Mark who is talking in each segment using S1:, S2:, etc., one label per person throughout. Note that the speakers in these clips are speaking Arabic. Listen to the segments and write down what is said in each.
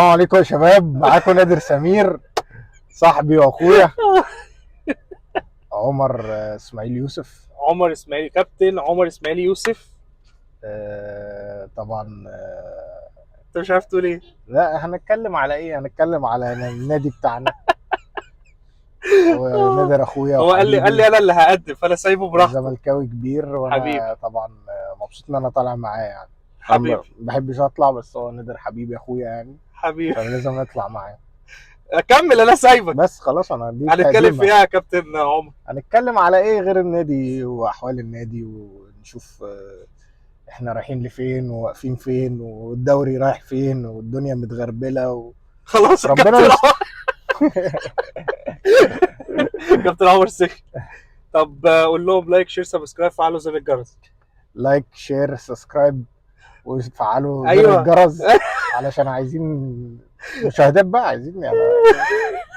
S1: السلام عليكم يا شباب، معاكم نادر سمير صاحبي واخويا عمر اسماعيل يوسف.
S2: عمر اسماعيل، كابتن عمر اسماعيل يوسف.
S1: طبعا.
S2: انت مش عارف تقول ايه؟
S1: لا، هنتكلم على ايه؟ هنتكلم على النادي بتاعنا. هو نادر اخويا
S2: هو قال لي
S1: وحبيبي
S2: انا اللي هقدم، فانا سايبه براحته.
S1: وزملكاوي كبير،
S2: حبيبي
S1: وانا طبعا مبسوط ان انا طالع معاه يعني. انا ما
S2: حبيبي
S1: بحبش اطلع، بس هو نادر حبيبي اخويا يعني،
S2: حبيبي.
S1: فلازم اطلع معاه.
S2: اكمل، انا سايبك.
S1: بس خلاص، انا دي
S2: هنتكلم في
S1: التقديمه.
S2: ايه يا كابتن عمر؟
S1: هنتكلم على ايه غير النادي واحوال النادي، ونشوف احنا رايحين لفين وواقفين فين، والدوري رايح فين، والدنيا متغربله
S2: خلاص يا
S1: وربنا
S2: كابتن
S1: يستر.
S2: عمر. كابتن عمر سخي. طب قول لهم لايك شير سبسكرايب، فعلوا زر الجرس.
S1: لايك شير سبسكرايب وفعلوا زر
S2: ايوه.
S1: الجرس علشان عايزين مشاهدات بقى، عايزين يعني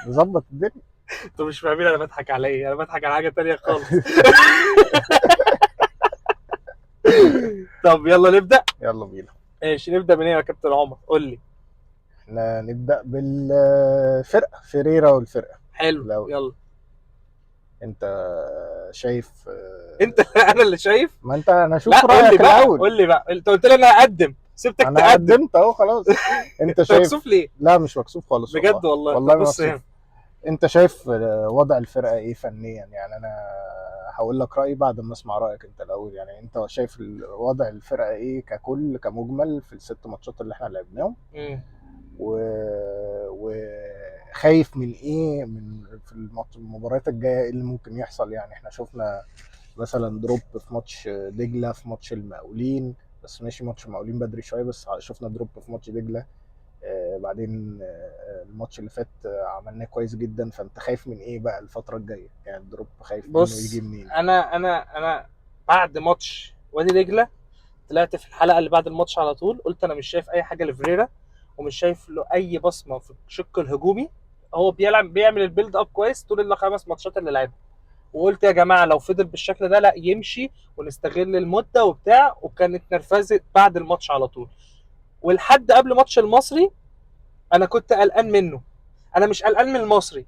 S1: نظبط الدنيا.
S2: انتوا مش فاهمين انا بضحك على ايه، انا بضحك على حاجه تانية خالص. طب يلا نبدا.
S1: يلا بينا.
S2: ماشي، نبدا من ايه يا كابتن عمر؟ قول لي.
S1: احنا نبدأ بالفرقة فيريرا والفرقة.
S2: حلو،
S1: لو
S2: يلا.
S1: انت شايف
S2: انت انا اللي شايف.
S1: ما انت انا
S2: لا
S1: اشوف
S2: قول لي
S1: رأيك
S2: بقى،
S1: الاول.
S2: قول لي بقى، انت قلت لي انا هقدم، سبتك
S1: انا
S2: تقدم.
S1: قدمت اهو خلاص. انت
S2: انت
S1: شايف؟
S2: مكسوف ليه؟
S1: لا مش مكسوف خالص والله.
S2: بجد والله.
S1: والله
S2: طب
S1: ما
S2: بص
S1: مكسوف.
S2: هنا.
S1: انت شايف وضع الفرقه ايه فنيا؟ يعني انا هقول لك رايي بعد ما اسمع رايك انت الاول. يعني انت شايف وضع الفرقه ايه ككل كمجمل في الست ماتشات اللي احنا لعبناهم،
S2: مم.
S1: و... وخايف من ايه في المباريات الجايه؟ ايه اللي ممكن يحصل؟ يعني احنا شفنا مثلا دروب في ماتش دجله، في ماتش المقاولين، بس ماشي ماتش المقاولين بدري شويه، بس شفنا دروب في ماتش دجله. بعدين الماتش اللي فات عملناه كويس جدا. فانت خايف من ايه بقى الفتره الجايه؟ يعني الدروب خايف منه يجي
S2: بص،
S1: منين؟
S2: انا بعد ماتش وادي دجله طلعت في الحلقه اللي بعد الماتش على طول، قلت انا مش شايف اي حاجه لفريرا، ومش شايف له اي بصمه في الشق الهجومي. هو بيعمل البيلد اب كويس طول الخمس ماتشات اللي لعبها، وقلت يا جماعه لو فضل بالشكل ده لا يمشي، ونستغل المده وبتاع، وكانت نرفزت بعد الماتش على طول. ولحد قبل ماتش المصري انا كنت قلقان منه. انا مش قلقان من المصري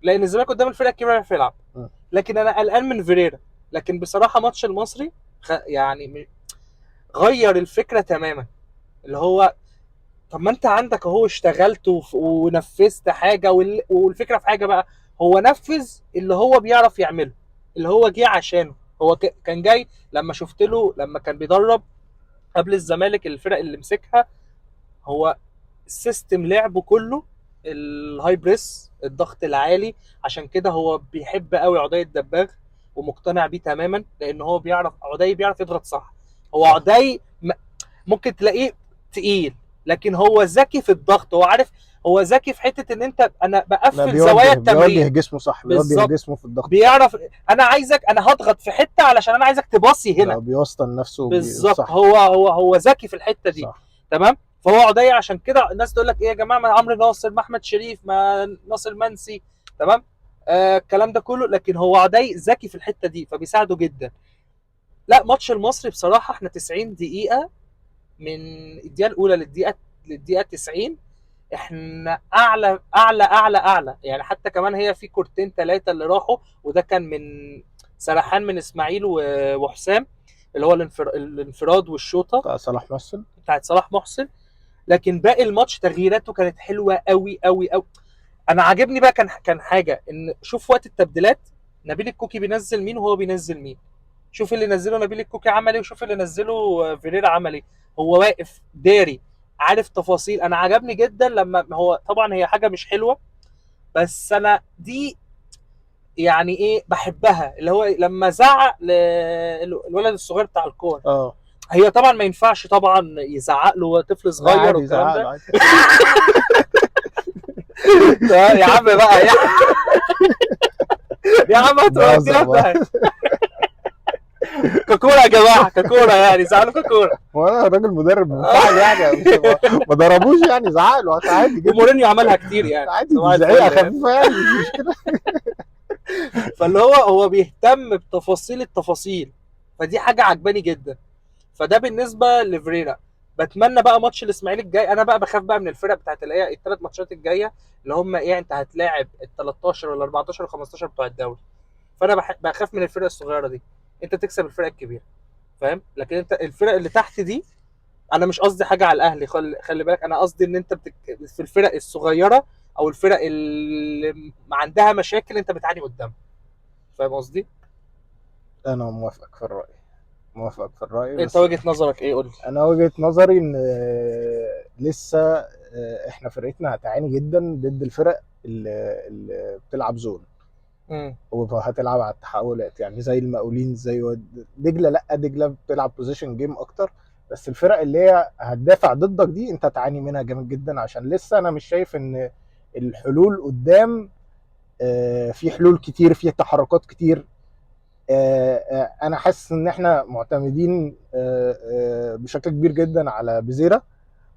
S2: لان الزمالك قدام الفرقه الكبيره يعرف يلعب،
S1: م.
S2: لكن انا قلقان من فيريرا. لكن بصراحه ماتش المصري يعني غير الفكره تماما. اللي هو طب ما انت عندك اهو اشتغلت ونفذت حاجه، والفكره في حاجه بقى، هو نفذ اللي هو بيعرف يعمله، اللي هو جه عشانه. هو كان جاي لما شفت له لما كان بيدرب قبل الزمالك الفرق اللي مسكها. هو السيستم لعبه كله الهاي بريس، الضغط العالي. عشان كده هو بيحب قوي عدي الدباغ، ومقتنع بيه تماما، لان هو عدي بيعرف يضغط صح. هو
S1: صح.
S2: عدي ممكن تلاقيه تقيل، لكن هو ذكي في الضغط. هو عارف، هو ذكي في حته ان انا
S1: لا،
S2: بقفل زوايا
S1: بيوجه
S2: التمرير.
S1: جسمه صح، بيوجه
S2: بالظبط.
S1: جسمه في الضغط صح.
S2: بيعرف انا عايزك، انا هضغط في حته علشان انا عايزك تباصي
S1: لا،
S2: هنا.
S1: بيوسطن نفسه
S2: بالظبط.
S1: صح.
S2: هو ذكي في الحته دي.
S1: صح.
S2: تمام. فهو عدي عشان كده الناس تقول لك ايه يا جماعه، ما عمرو ناصر، ما احمد شريف، ما ناصر منسي. تمام. الكلام ده كله، لكن هو عدي ذكي في الحته دي فبيساعده جدا. لا ماتش المصري بصراحه احنا 90 دقيقه، من الدقيقه الاولى للدقيقه 90، احنا اعلى اعلى اعلى اعلى. يعني حتى كمان هي في كورتين ثلاثه اللي راحوا، وده كان من سرحان من اسماعيل وحسام، اللي هو الانفراد والشوطه
S1: بتاع صلاح محسن.
S2: بتاعت صلاح محسن. لكن باقي الماتش تغييراته كانت حلوه قوي قوي قوي. انا عاجبني بقى، كان حاجه ان شوف وقت التبديلات نبيل الكوكي بينزل مين وهو بينزل مين. شوف اللي نزله نبيل الكوكي عمل ايه، وشوف اللي نزله فيريرا عمل ايه. هو واقف داري، عارف تفاصيل. انا عجبني جدا لما هو طبعا هي حاجه مش حلوه، بس انا دي يعني ايه بحبها، اللي هو لما زعق الولد الصغير بتاع الكوره.
S1: اه.
S2: هي طبعا ما ينفعش طبعا يزعق له، طفل
S1: لا
S2: صغير
S1: عادي،
S2: والكلام
S1: يزعق له
S2: ده.
S1: عادي.
S2: يا عم بقى يا عم
S1: بهزر
S2: هتودينا في
S1: بقى.
S2: داهية. ككوره يا جماعه، ككوره يعني زعلوا ككوره.
S1: هو انا راجل مدرب منفعل يعني؟ مش ما ضربوش يعني، زعق له عادي جدا.
S2: ومورينيو عملها كتير يعني،
S1: عادي،
S2: صباح
S1: دي
S2: الفل
S1: زعيقه
S2: يعني.
S1: خفيفه يعني، مش مشكله.
S2: فاللي هو بيهتم بتفاصيل التفاصيل، فدي حاجه عجباني جدا. فده بالنسبه لفريرا. بتمنى بقى ماتش الاسماعيلي الجاي، انا بقى بخاف بقى من الفرق بتاعت اللي هي الثلاث ماتشات الجايه اللي هم ايه، انت هتلاعب ال 13 ولا 14 ولا 15 بتوع الدوري. فانا بخاف من الفرق الصغيره دي، انت تكسب الفرق الكبيره فاهم، لكن انت الفرق اللي تحت دي، انا مش قصدي حاجه على الاهلي، خلي بالك، انا قصدي ان انت في الفرق الصغيره او الفرق اللي عندها مشاكل انت بتعاني قدامها، فاهم قصدي؟
S1: انا موافقك في الراي، موافقك في الراي،
S2: انت
S1: بس
S2: وجهه نظرك ايه؟ قول لي.
S1: انا وجهة نظري ان لسه احنا فرقتنا هتعاني جدا ضد الفرق اللي بتلعب زون
S2: امم.
S1: وهتلعب على التحولات، يعني زي المقاولين، زي دجله. لا دجله بتلعب بوزيشن جيم اكتر، بس الفرق اللي هي هتدافع ضدك دي انت هتعاني منها جامد جدا، عشان لسه انا مش شايف ان الحلول قدام. في حلول كتير، في تحركات كتير. انا حاسس ان احنا معتمدين بشكل كبير جدا على بزيرة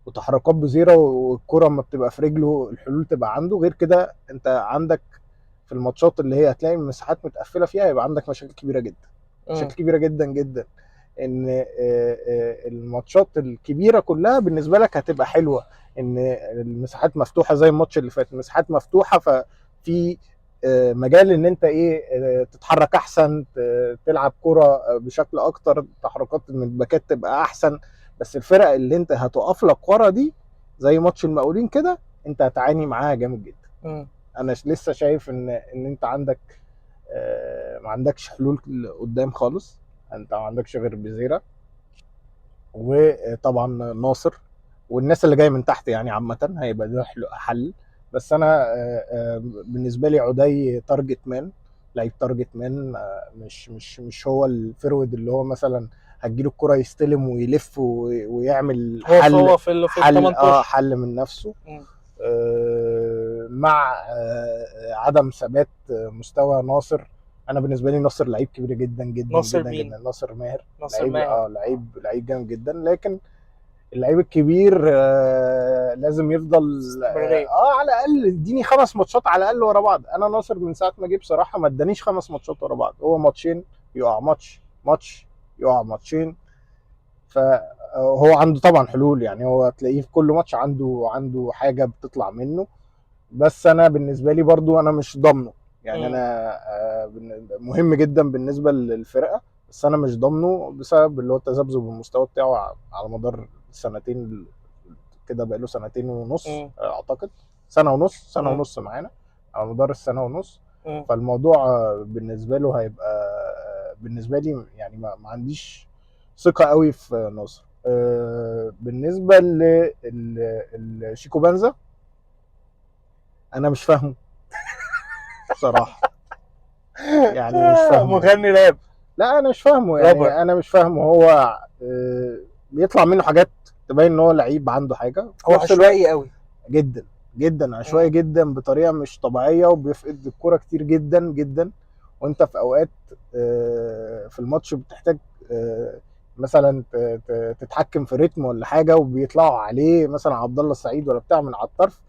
S1: وتحركات بزيرة، والكرة لما بتبقى في رجله الحلول تبقى عنده. غير كده انت عندك في الماتشات اللي هي هتلاقي المساحات متقفلة فيها يبقى عندك مشاكل كبيرة جدا، مشاكل كبيرة جدا جدا. ان الماتشات الكبيرة كلها بالنسبة لك هتبقى حلوة، ان المساحات مفتوحة زي الماتش اللي فات، المساحات مفتوحة، ففي مجال ان انت ايه تتحرك احسن، تلعب كرة بشكل اكتر، تحركات من الباكات تبقى احسن. بس الفرق اللي انت هتقف لك ورا دي زي ماتش المقاولين كده انت هتعاني معاها جامد جدا. انا لسه شايف ان انت عندك ما عندكش حلول قدام خالص، انت ما عندكش غير بزيرة وطبعا ناصر والناس اللي جايه من تحت، يعني عامه هيبقى ده حل. بس انا بالنسبه لي عدي تارجت مان، لعيب تارجت مان، مش هو الفرود اللي هو مثلا هتجيله الكره يستلم ويلف ويعمل
S2: هو
S1: حل،
S2: في ال 18.
S1: حل من نفسه. مع عدم ثبات مستوى ناصر. انا بالنسبه لي ناصر لعيب كبير جدا جدا
S2: ناصر
S1: جدا
S2: مين؟
S1: جدا، ناصر ماهر.
S2: ناصر
S1: لعيب
S2: ماهر.
S1: لعيب جامد جدا، لكن اللعيب الكبير لازم يفضل
S2: استمراريه.
S1: على الاقل اديني 5 ماتشات على الاقل ورا بعض. انا ناصر من ساعه ما جه بصراحه ما ادانيش 5 ماتشات ورا بعض، هو ماتشين يقع، ماتش يقع، ماتشين. فهو عنده طبعا حلول، يعني هو تلاقيه في كل ماتش عنده حاجه بتطلع منه. بس انا بالنسبه لي برضو انا مش ضامنه، يعني انا مهم جدا بالنسبه للفرقه، بس انا مش ضامنه بسبب اللي هو تذبذب المستوى بتاعه على مدار سنتين كده، بقى له سنتين ونص اعتقد، سنه ونص معانا على مدار السنه ونص. فالموضوع بالنسبه له هيبقى بالنسبه لي يعني ما عنديش ثقه قوي في ناصر. بالنسبه لشيكو بنزا انا مش فاهمه بصراحه، يعني مش فاهمه.
S2: مغني راب.
S1: لا انا مش فاهمه، يعني
S2: رابر.
S1: انا مش فاهمه. هو بيطلع منه حاجات تبين ان هو لعيب عنده حاجه، في
S2: هو
S1: نفس الوقت
S2: عشوائي قوي
S1: جدا جدا، عشوائي جدا بطريقه مش طبيعيه، وبيفقد الكرة كتير جدا جدا. وانت في اوقات في الماتش بتحتاج مثلا تتحكم في رتم ولا حاجه، وبيطلعوا عليه مثلا عبد الله السعيد ولا بتاع من على الطرف،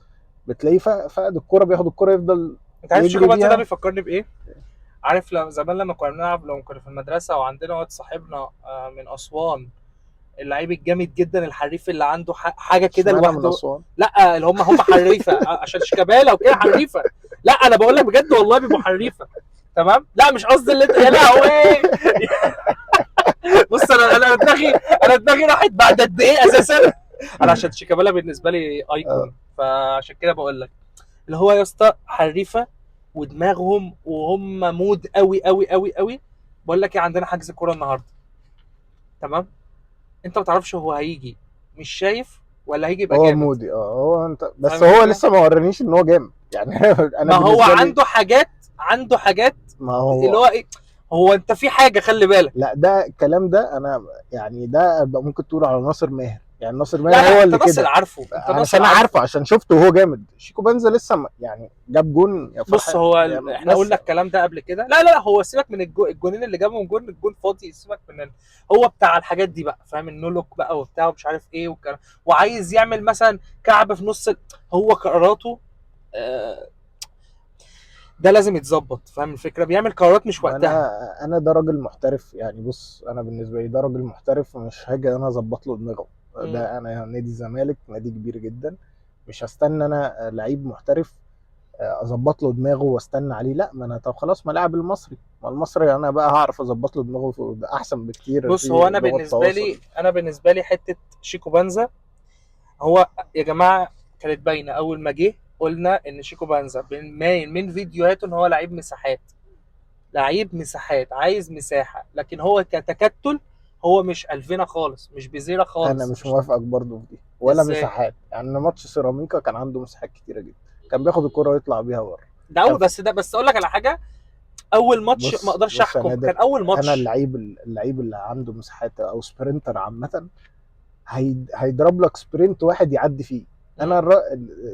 S1: بتلاقيه فقد الكرة، بياخد الكرة يفضل
S2: انت عارف شيكو
S1: يجري
S2: بنزا ده
S1: بيها.
S2: بيفكرني بايه؟ عارف لما زمان لما كنا بنلعب، لما كنا في المدرسه وعندنا واد صاحبنا من اسوان، اللعيب الجامد جدا الحريف اللي عنده حاجه كده
S1: اشمعنى من
S2: لوحده.
S1: اسوان؟
S2: لا اللي هم حريفه عشان شيكابالا وكده حريفه. لا انا بقول لك بجد والله بيبقوا حريفه. تمام، لا مش قصدي اللي انت يا لهوي. بص انا دماغي راحت بعد قد ايه اساسا. انا عشان شيكابالا بالنسبه لي ايكون، فعشان كده بقول لك اللي هو يا اسطى حريفه ودماغهم وهم مود قوي قوي قوي قوي. بقول لك ايه، عندنا حجز كوره النهارده، تمام؟ انت ما تعرفش هو هيجي مش شايف ولا هيجي يبقى
S1: هو
S2: جامد.
S1: مودي، هو انت بس
S2: فاهم
S1: هو
S2: الفكره؟
S1: لسه ما ورانيش ان هو جامد يعني. انا
S2: ما هو
S1: بالنسبه لي
S2: عنده حاجات
S1: ما
S2: اللي
S1: هو
S2: هو ايه. هو انت في حاجه خلي بالك.
S1: لا، ده الكلام ده انا يعني ده ممكن تقول على ناصر ماهر، يعني ناصر
S2: لا
S1: ماهر
S2: لا
S1: هو
S2: انت
S1: اللي
S2: ناصر
S1: كده،
S2: عارفه، انت ناصر
S1: علشان انا
S2: عارفه.
S1: عارفه، عشان شفته وهو جامد. شيكو بنزا لسه يعني جاب جون يا
S2: بص
S1: فرحه
S2: هو احنا
S1: بس.
S2: قلنا الكلام ده قبل كده. لا لا لا، هو سيبك من الجونين اللي جابهم، الجون فاضي، سيبك من هو بتاع الحاجات دي بقى، فاهم؟ النولوك بقى وبتاع ومش عارف ايه والكلام، وعايز يعمل مثلا كعب في نص هو قراراته ده لازم يتظبط، فاهم الفكره؟ بيعمل قرارات مش
S1: ما
S2: وقتها.
S1: انا ده راجل محترف، يعني بص انا بالنسبه لي ده راجل محترف، ومش هاجي انا اظبط له دماغه. ده انا نادي الزمالك نادي كبير جدا، مش هستنى انا لعيب محترف اظبط له دماغه واستنى عليه. لا، ما انا طب خلاص ما لاعب المصري، ما المصري انا بقى هعرف اظبط له دماغه، ده احسن بكتير
S2: بص، هو
S1: في
S2: انا
S1: لغه
S2: بالنسبه
S1: تواصل.
S2: لي انا بالنسبه لي حته شيكو بنزا، هو يا جماعه كانت باينه اول ما جه، قلنا ان شيكو بنزا باين من فيديوهاته ان هو لعيب مساحات، لعيب مساحات عايز مساحه، لكن هو كتكتل هو مش الفينا خالص، مش بزيرة
S1: انا
S2: خالص،
S1: مش
S2: مش
S1: موافقك برضو في دي ولا
S2: ازاي.
S1: مساحات. يعني ماتش سيراميكا كان عنده مساحات كتيره جدا، كان بياخد الكره ويطلع بيها بره.
S2: ده
S1: كان
S2: اول، بس اقول لك على حاجه، اول ماتش ما
S1: بص
S2: اقدرش
S1: بص يا
S2: احكم،
S1: نادر،
S2: كان اول
S1: انا
S2: ماتش.
S1: اللعيب اللي عنده مساحات او سبرنتر عامه هيضرب لك سبرنت واحد يعدي فيه. انا
S2: مم.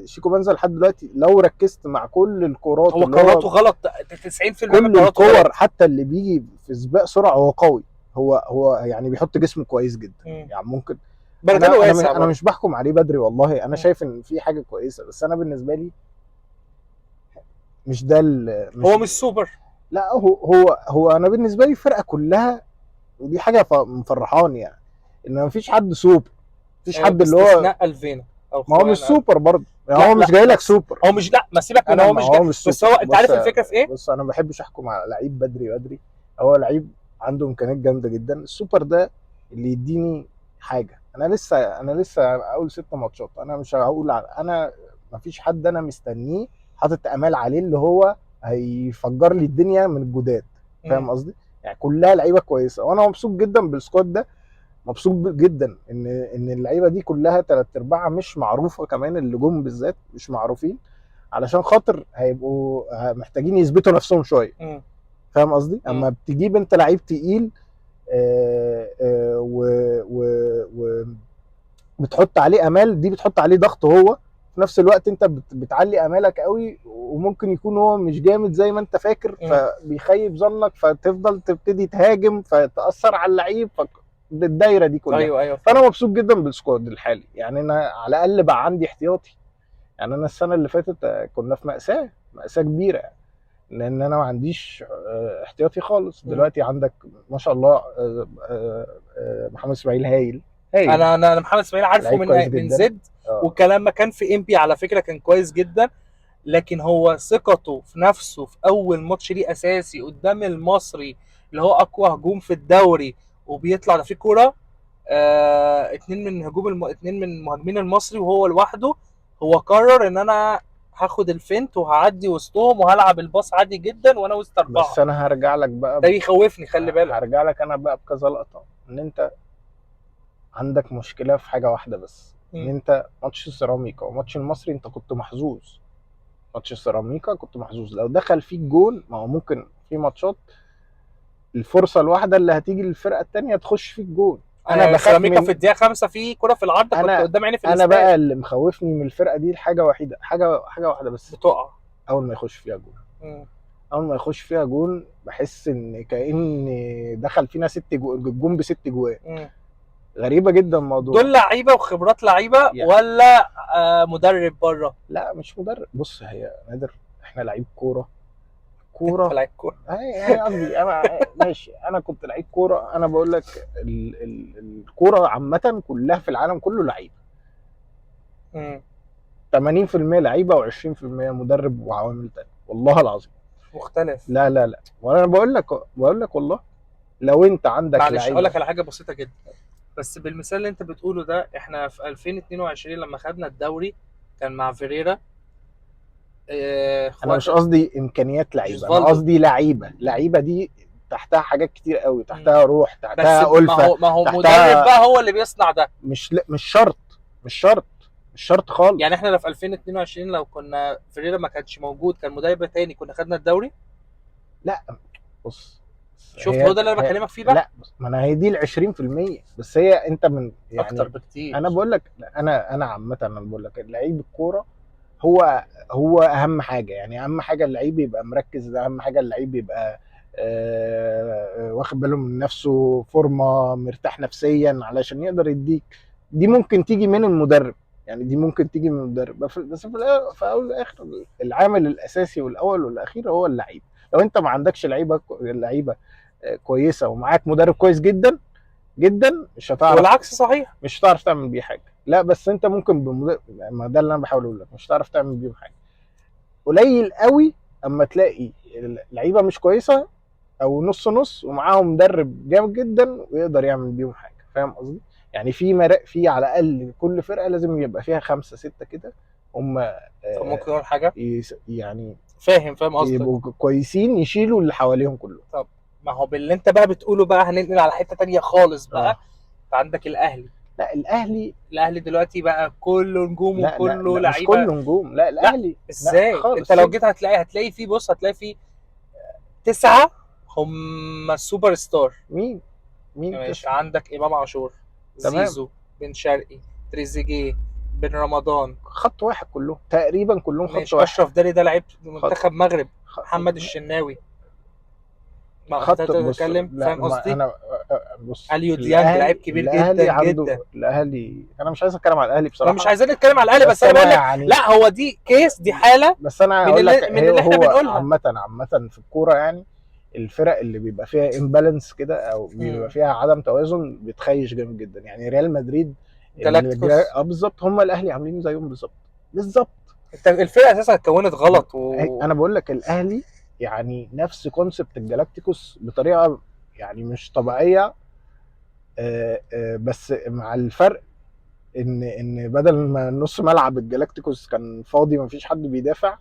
S1: شيكو بنزل لحد دلوقتي لو ركزت مع كل الكرات
S2: هو
S1: اللي هو
S2: قراراته غلط، 90% من
S1: كل
S2: قراراته
S1: الكور
S2: غلط.
S1: حتى اللي بيجي في سباق سرعه هو قوي. هو يعني بيحط جسمه كويس جدا.
S2: مم.
S1: يعني ممكن
S2: برجله واسع
S1: انا
S2: برضه.
S1: مش بحكم عليه بدري والله، انا
S2: مم.
S1: شايف ان في حاجه كويسه، بس انا بالنسبه لي مش ده
S2: هو
S1: مش
S2: مش سوبر.
S1: لا، هو انا بالنسبه لي الفرقه كلها، ودي حاجه مفرحاني يعني، ان مفيش حد سوبر، مفيش حد اللي هو،
S2: باستثناء الفينا او
S1: ما هو مش
S2: خوان
S1: سوبر برضه يعني،
S2: لا
S1: هو مش
S2: لا،
S1: جاي لك
S2: بس
S1: سوبر.
S2: هو مش، لا ما سيبك من
S1: انا
S2: هو
S1: ما
S2: مش جاي،
S1: هو مش
S2: بس
S1: سوبر.
S2: هو انت عارف الفكره في ايه؟
S1: بص انا ما بحبش احكم على لعيب بدري. هو لعيب عنده امكانيات جامده جدا. السوبر ده اللي يديني حاجه. انا لسه اول 6 ماتشات، انا مش هقول انا ما فيش حد انا مستنيه حاطط امال عليه اللي هو هيفجر لي الدنيا من الجداد.
S2: مم.
S1: فاهم قصدي؟ يعني كلها لعيبه كويسه، وانا مبسوط جدا بالسكواد ده. مبسوط جدا ان اللعيبه دي كلها 3/4 مش معروفه، كمان اللي جم بالذات مش معروفين، علشان خاطر هيبقوا محتاجين يثبتوا نفسهم شويه.
S2: مم.
S1: فاهم قصدي؟
S2: مم.
S1: اما بتجيب انت لعيب تقيل و بتحط عليه امال، دي بتحط عليه ضغط. هو في نفس الوقت انت بتعلي امالك قوي، وممكن يكون هو مش جامد زي ما انت فاكر،
S2: مم.
S1: فبيخيب ظنك، فتفضل تبتدي تهاجم فتاثر على اللعيب، الدايره دي كلها.
S2: ايوه ايوه
S1: فانا
S2: فاهم.
S1: مبسوط جدا بالسكواد الحالي. يعني انا على الاقل بقى عندي احتياطي. يعني انا السنه اللي فاتت كنا في مأساة كبيره يعني، لان انا ما عنديش احتياطي خالص.
S2: مم.
S1: دلوقتي عندك ما شاء الله محمد اسماعيل هايل هايل،
S2: انا محمد اسماعيل عارفه
S1: لعيب كويس
S2: من
S1: جدا.
S2: زد،
S1: اه
S2: والكلام ما كان في ام بي على فكره كان كويس جدا، لكن هو ثقته في نفسه في اول ماتش ليه اساسي قدام المصري اللي هو اقوى هجوم في الدوري، وبيطلع ده في كوره اتنين من مهاجمين المصري وهو لوحده، هو قرر ان انا هاخد الفنت وهعدي وسطهم وهلعب الباص عادي جدا وانا وسط اربعه.
S1: بس انا هرجع لك بقى
S2: ده يخوفني، خلي بالك.
S1: هرجع لك انا بقى بكذا لقطه، ان انت عندك مشكله في حاجه واحده بس، ان
S2: م.
S1: انت ماتش السيراميكا وماتش المصري انت كنت محظوظ. ماتش السيراميكا كنت محظوظ، لو دخل فيك جون، ما هو ممكن في ماتشات الفرصه الواحده اللي هتيجي للفرقه الثانيه تخش فيك جون. انا بخاف
S2: سيراميكا في
S1: من
S2: الدقيقه 5 في كره في العارضه كنت
S1: انا
S2: قدام عيني في
S1: انا
S2: الاستاد
S1: بقى اللي مخوفني من الفرقه دي الحاجه وحيده، حاجه واحده بس،
S2: بتقع.
S1: اول ما يخش فيها جون.
S2: م.
S1: اول ما يخش فيها جون بحس ان كأن دخل فينا جون ب6 جوان.
S2: م.
S1: غريبه جدا الموضوع.
S2: دول لعيبه وخبرات لعيبه
S1: يعني
S2: ولا مدرب بره؟
S1: لا مش مدرب. بص هي نادر، احنا لعيب كوره.
S2: انت
S1: كوره
S2: لعيب كوره.
S1: هي قصدي انا ماشي، انا كنت لعيب كوره. انا بقول لك الكوره عامه كلها في العالم كله لعيبه،
S2: م.
S1: 80% لعيبه و20% مدرب وعوامل تانية، والله العظيم.
S2: مختلف.
S1: لا، وانا بقول لك والله، لو انت عندك
S2: معلش اقول
S1: لعيبه.
S2: لك على حاجه بسيطه جدا، بس بالمثال اللي انت بتقوله ده، احنا في 2022 لما خدنا الدوري كان مع فيريرا،
S1: انا مش قصدي امكانيات لعيبه، انا
S2: جوزفالدو.
S1: قصدي لعيبه دي تحتها حاجات كتير قوي،
S2: مم.
S1: تحتها روح،
S2: بس
S1: تحتها
S2: ما
S1: ألفة،
S2: هو ما هو مدرب
S1: تحتها.
S2: بقى هو اللي بيصنع ده.
S1: مش شرط، مش شرط، مش شرط خالص.
S2: يعني احنا لو في 2022 لو كنا فيريرا ما كانش موجود، كان مدرب تاني كنا خدنا الدوري.
S1: لا بص،
S2: شفت، هو ده اللي انا
S1: هي
S2: بكلمك فيه بقى.
S1: لا بص، ما انا هي دي ال 20%، بس هي انت من
S2: اكتر
S1: يعني.
S2: بكتير.
S1: انا بقول لك، انا عامه انا بقول لك لعيب الكوره هو اهم حاجه. يعني اهم حاجه اللعيب يبقى مركز، اهم حاجه اللعيب يبقى واخد باله من نفسه، فورمه، مرتاح نفسيا علشان يقدر يديك. دي ممكن تيجي من المدرب، يعني دي ممكن تيجي من المدرب، بس في الاول والاخر العامل الاساسي والاول والاخير هو اللعيب. لو انت ما عندكش لعيبه كويسه ومعاك مدرب كويس جدا، جدا
S2: والعكس صحيح.
S1: مش هتعرف تعمل بيه حاجه. لا بس انت ممكن ما ده اللي انا بحاول اقول لك، مش هتعرف تعمل بيهم حاجه. قليل قوي اما تلاقي اللعيبه مش كويسه او نص نص ومعاهم مدرب جامد جدا ويقدر يعمل بيهم حاجه، فاهم قصدي؟ يعني في على الاقل كل فرقه لازم يبقى فيها 5 6 كده هم
S2: طب ممكن اقول حاجه؟
S1: يعني
S2: فاهم قصدك،
S1: يبقوا كويسين يشيلوا اللي حواليهم كله.
S2: طب ما هو باللي انت بقى بتقوله بقى هننقل على حته تانية خالص بقى. عندك الاهلي.
S1: لا
S2: الاهلي دلوقتي بقى كله نجوم
S1: لا
S2: وكله
S1: مش
S2: لعيبه.
S1: كله نجوم، لا الاهلي
S2: ازاي؟
S1: خالص.
S2: انت لو جيت هتلاقي فيه، بص هتلاقي فيه 9 هم السوبر ستار.
S1: مين
S2: ماشي، عندك امام عاشور،
S1: تمام.
S2: زيزو، بن شرقي، تريزيجيه، بن رمضان،
S1: خط واحد كلهم تقريبا، كلهم خط
S2: ماشي.
S1: واحد.
S2: اشرف داري ده لعيب منتخب مغرب. محمد الشناوي. ما
S1: خط بص،
S2: تتكلم،
S1: لا
S2: فاهم
S1: ما
S2: قصدي؟
S1: انا بص،
S2: اليو ديانج لعيب كبير جدا جدا.
S1: الاهلي انا مش عايز اتكلم على الاهلي
S2: انا
S1: بصراحه،
S2: مش عايزين نتكلم على الاهلي، بس انا بقول لك
S1: يعني
S2: لا، هو دي كيس، دي حاله
S1: بس انا
S2: من
S1: اقول لك
S2: اللي احنا
S1: هو
S2: بنقولها.
S1: عامه في الكوره يعني الفرق اللي بيبقى فيها امبالانس كده او بيبقى فيها عدم توازن بتخيش جامد جدا. يعني ريال مدريد
S2: جالاكتيكوس
S1: بالظبط، هم الاهلي عاملين زيهم بالظبط.
S2: انت الفرقه اساسا اتكونت غلط
S1: انا بقول لك الاهلي يعني نفس كونسبت الجالاكتيكوس بطريقه يعني مش طبيعيه. بس مع الفرق ان بدل ما نص ملعب الجالاكتيكوس كان فاضي مفيش حد بيدافع،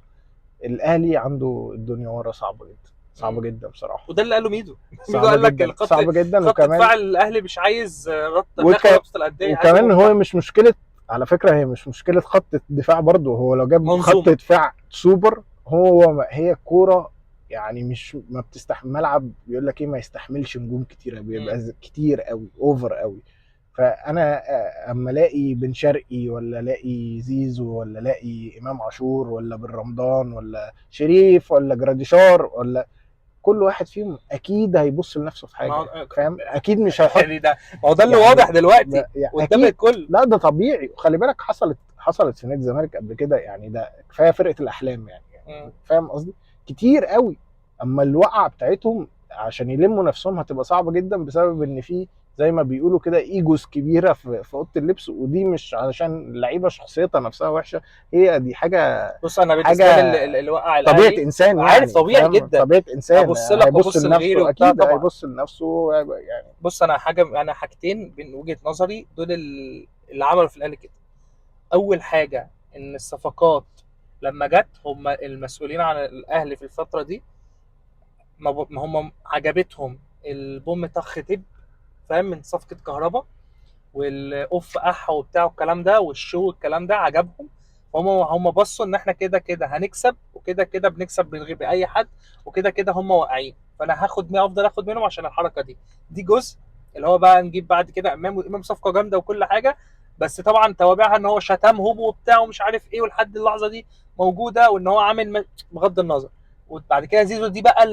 S1: الاهلي عنده الدنيا ورا صعبه جدا، صعبه جدا بصراحه.
S2: وده اللي قاله ميدو. ميدو
S1: صعبه
S2: قال لك
S1: جدا، صعبه جدا.
S2: خط
S1: وكمان
S2: دفاع الاهلي مش عايز داخل وسط الانديه، عايز
S1: وكمان هو مش مشكله، على فكره هي مش مشكله خط الدفاع برضه. هو لو جاب
S2: منظومة.
S1: خط دفاع سوبر، هي الكوره يعني مش ما بتستحمل ملعب، بيقول لك ايه، ما يستحملش نجوم كتيره، بيبقى كتير قوي، اوفر قوي. فانا اما الاقي بن شرقي ولا الاقي زيزو ولا الاقي امام عاشور ولا بن رمضان ولا شريف ولا جراديشار ولا كل واحد فيهم اكيد هيبص لنفسه في حاجه، فاهم؟ اكيد مش هيحط
S2: يعني ده ما هو ده اللي واضح دلوقتي قدام الكل.
S1: لا ده طبيعي. وخلي بالك حصلت في نادي الزمالك قبل كده، يعني ده كفايه فرقه الاحلام يعني فاهم قصدي؟ كتير قوي. اما الوقعه بتاعتهم عشان يلموا نفسهم هتبقى صعبه جدا بسبب ان في زي ما بيقولوا كده ايجوز كبيره في اوضه اللبس. ودي مش علشان اللعيبه شخصيتها نفسها وحشه، هي دي حاجه.
S2: بص انا بالنسبه لي اللي وقع
S1: طبيعه انسان يعني،
S2: عارف طبيعي جدا.
S1: طبيعه انسان
S2: ابص لك
S1: هيبص لنفسه، اكيد
S2: طبعا.
S1: هيبص لنفسه يعني.
S2: بص انا حاجتين من وجهه نظري دول اللي عملوا في الاهلي كده. اول حاجه ان الصفقات لما جت، هم المسؤولين عن الاهلي في الفتره دي ما هم عجبتهم البوم طخ تب، فاهم، من صفقه كهربا والاوف اح وبتاع والكلام ده والشو والكلام ده عجبهم. هم بصوا ان احنا كده كده هنكسب، وكده كده بنكسب من غير اي حد، وكده كده هم واقعين، فانا افضل اخد منهم عشان الحركه دي جزء. اللي هو بقى نجيب بعد كده امام صفقه جامده وكل حاجه، بس طبعا توابعها ان هو شتمهم وبتاع ومش عارف ايه، ولحد اللحظه دي موجوده، وان هو عامل بغض النظر. وبعد كده زيزو دي بقى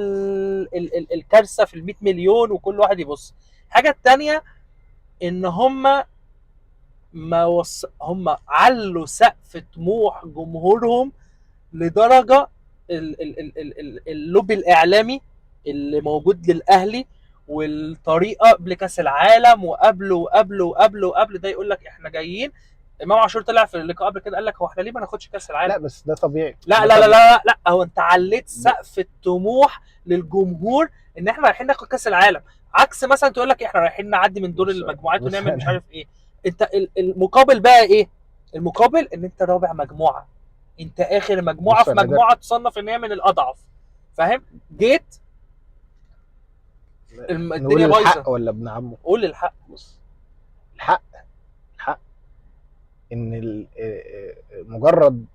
S2: الكارثه في ال 100 مليون، وكل واحد يبص. الحاجه الثانيه ان هم علوا سقف طموح جمهورهم لدرجه اللوب الاعلامي اللي موجود للاهلي، والطريقه قبل كاس العالم وقبل ده يقول لك احنا جايين. امام عاشور طلع في اللقاء قبل كده قال لك هو احنا ليه ما ناخدش كاس العالم؟
S1: لا بس ده طبيعي.
S2: لا هو انت عليت سقف الطموح للجمهور ان احنا رايحين ناخد كاس العالم، عكس مثلا تقول لك احنا رايحين نعدي من دور المجموعات ونعمل مش عارف ايه. انت المقابل بقى ايه؟ المقابل ان انت رابع مجموعه، انت اخر مجموعه في مجموعه تصنف ان هي من الاضعف، فاهم؟ جيت
S1: الدنيا بايظه. الحق ولا ابن عمه؟
S2: قول الحق.
S1: بص، الحق ان مجرد،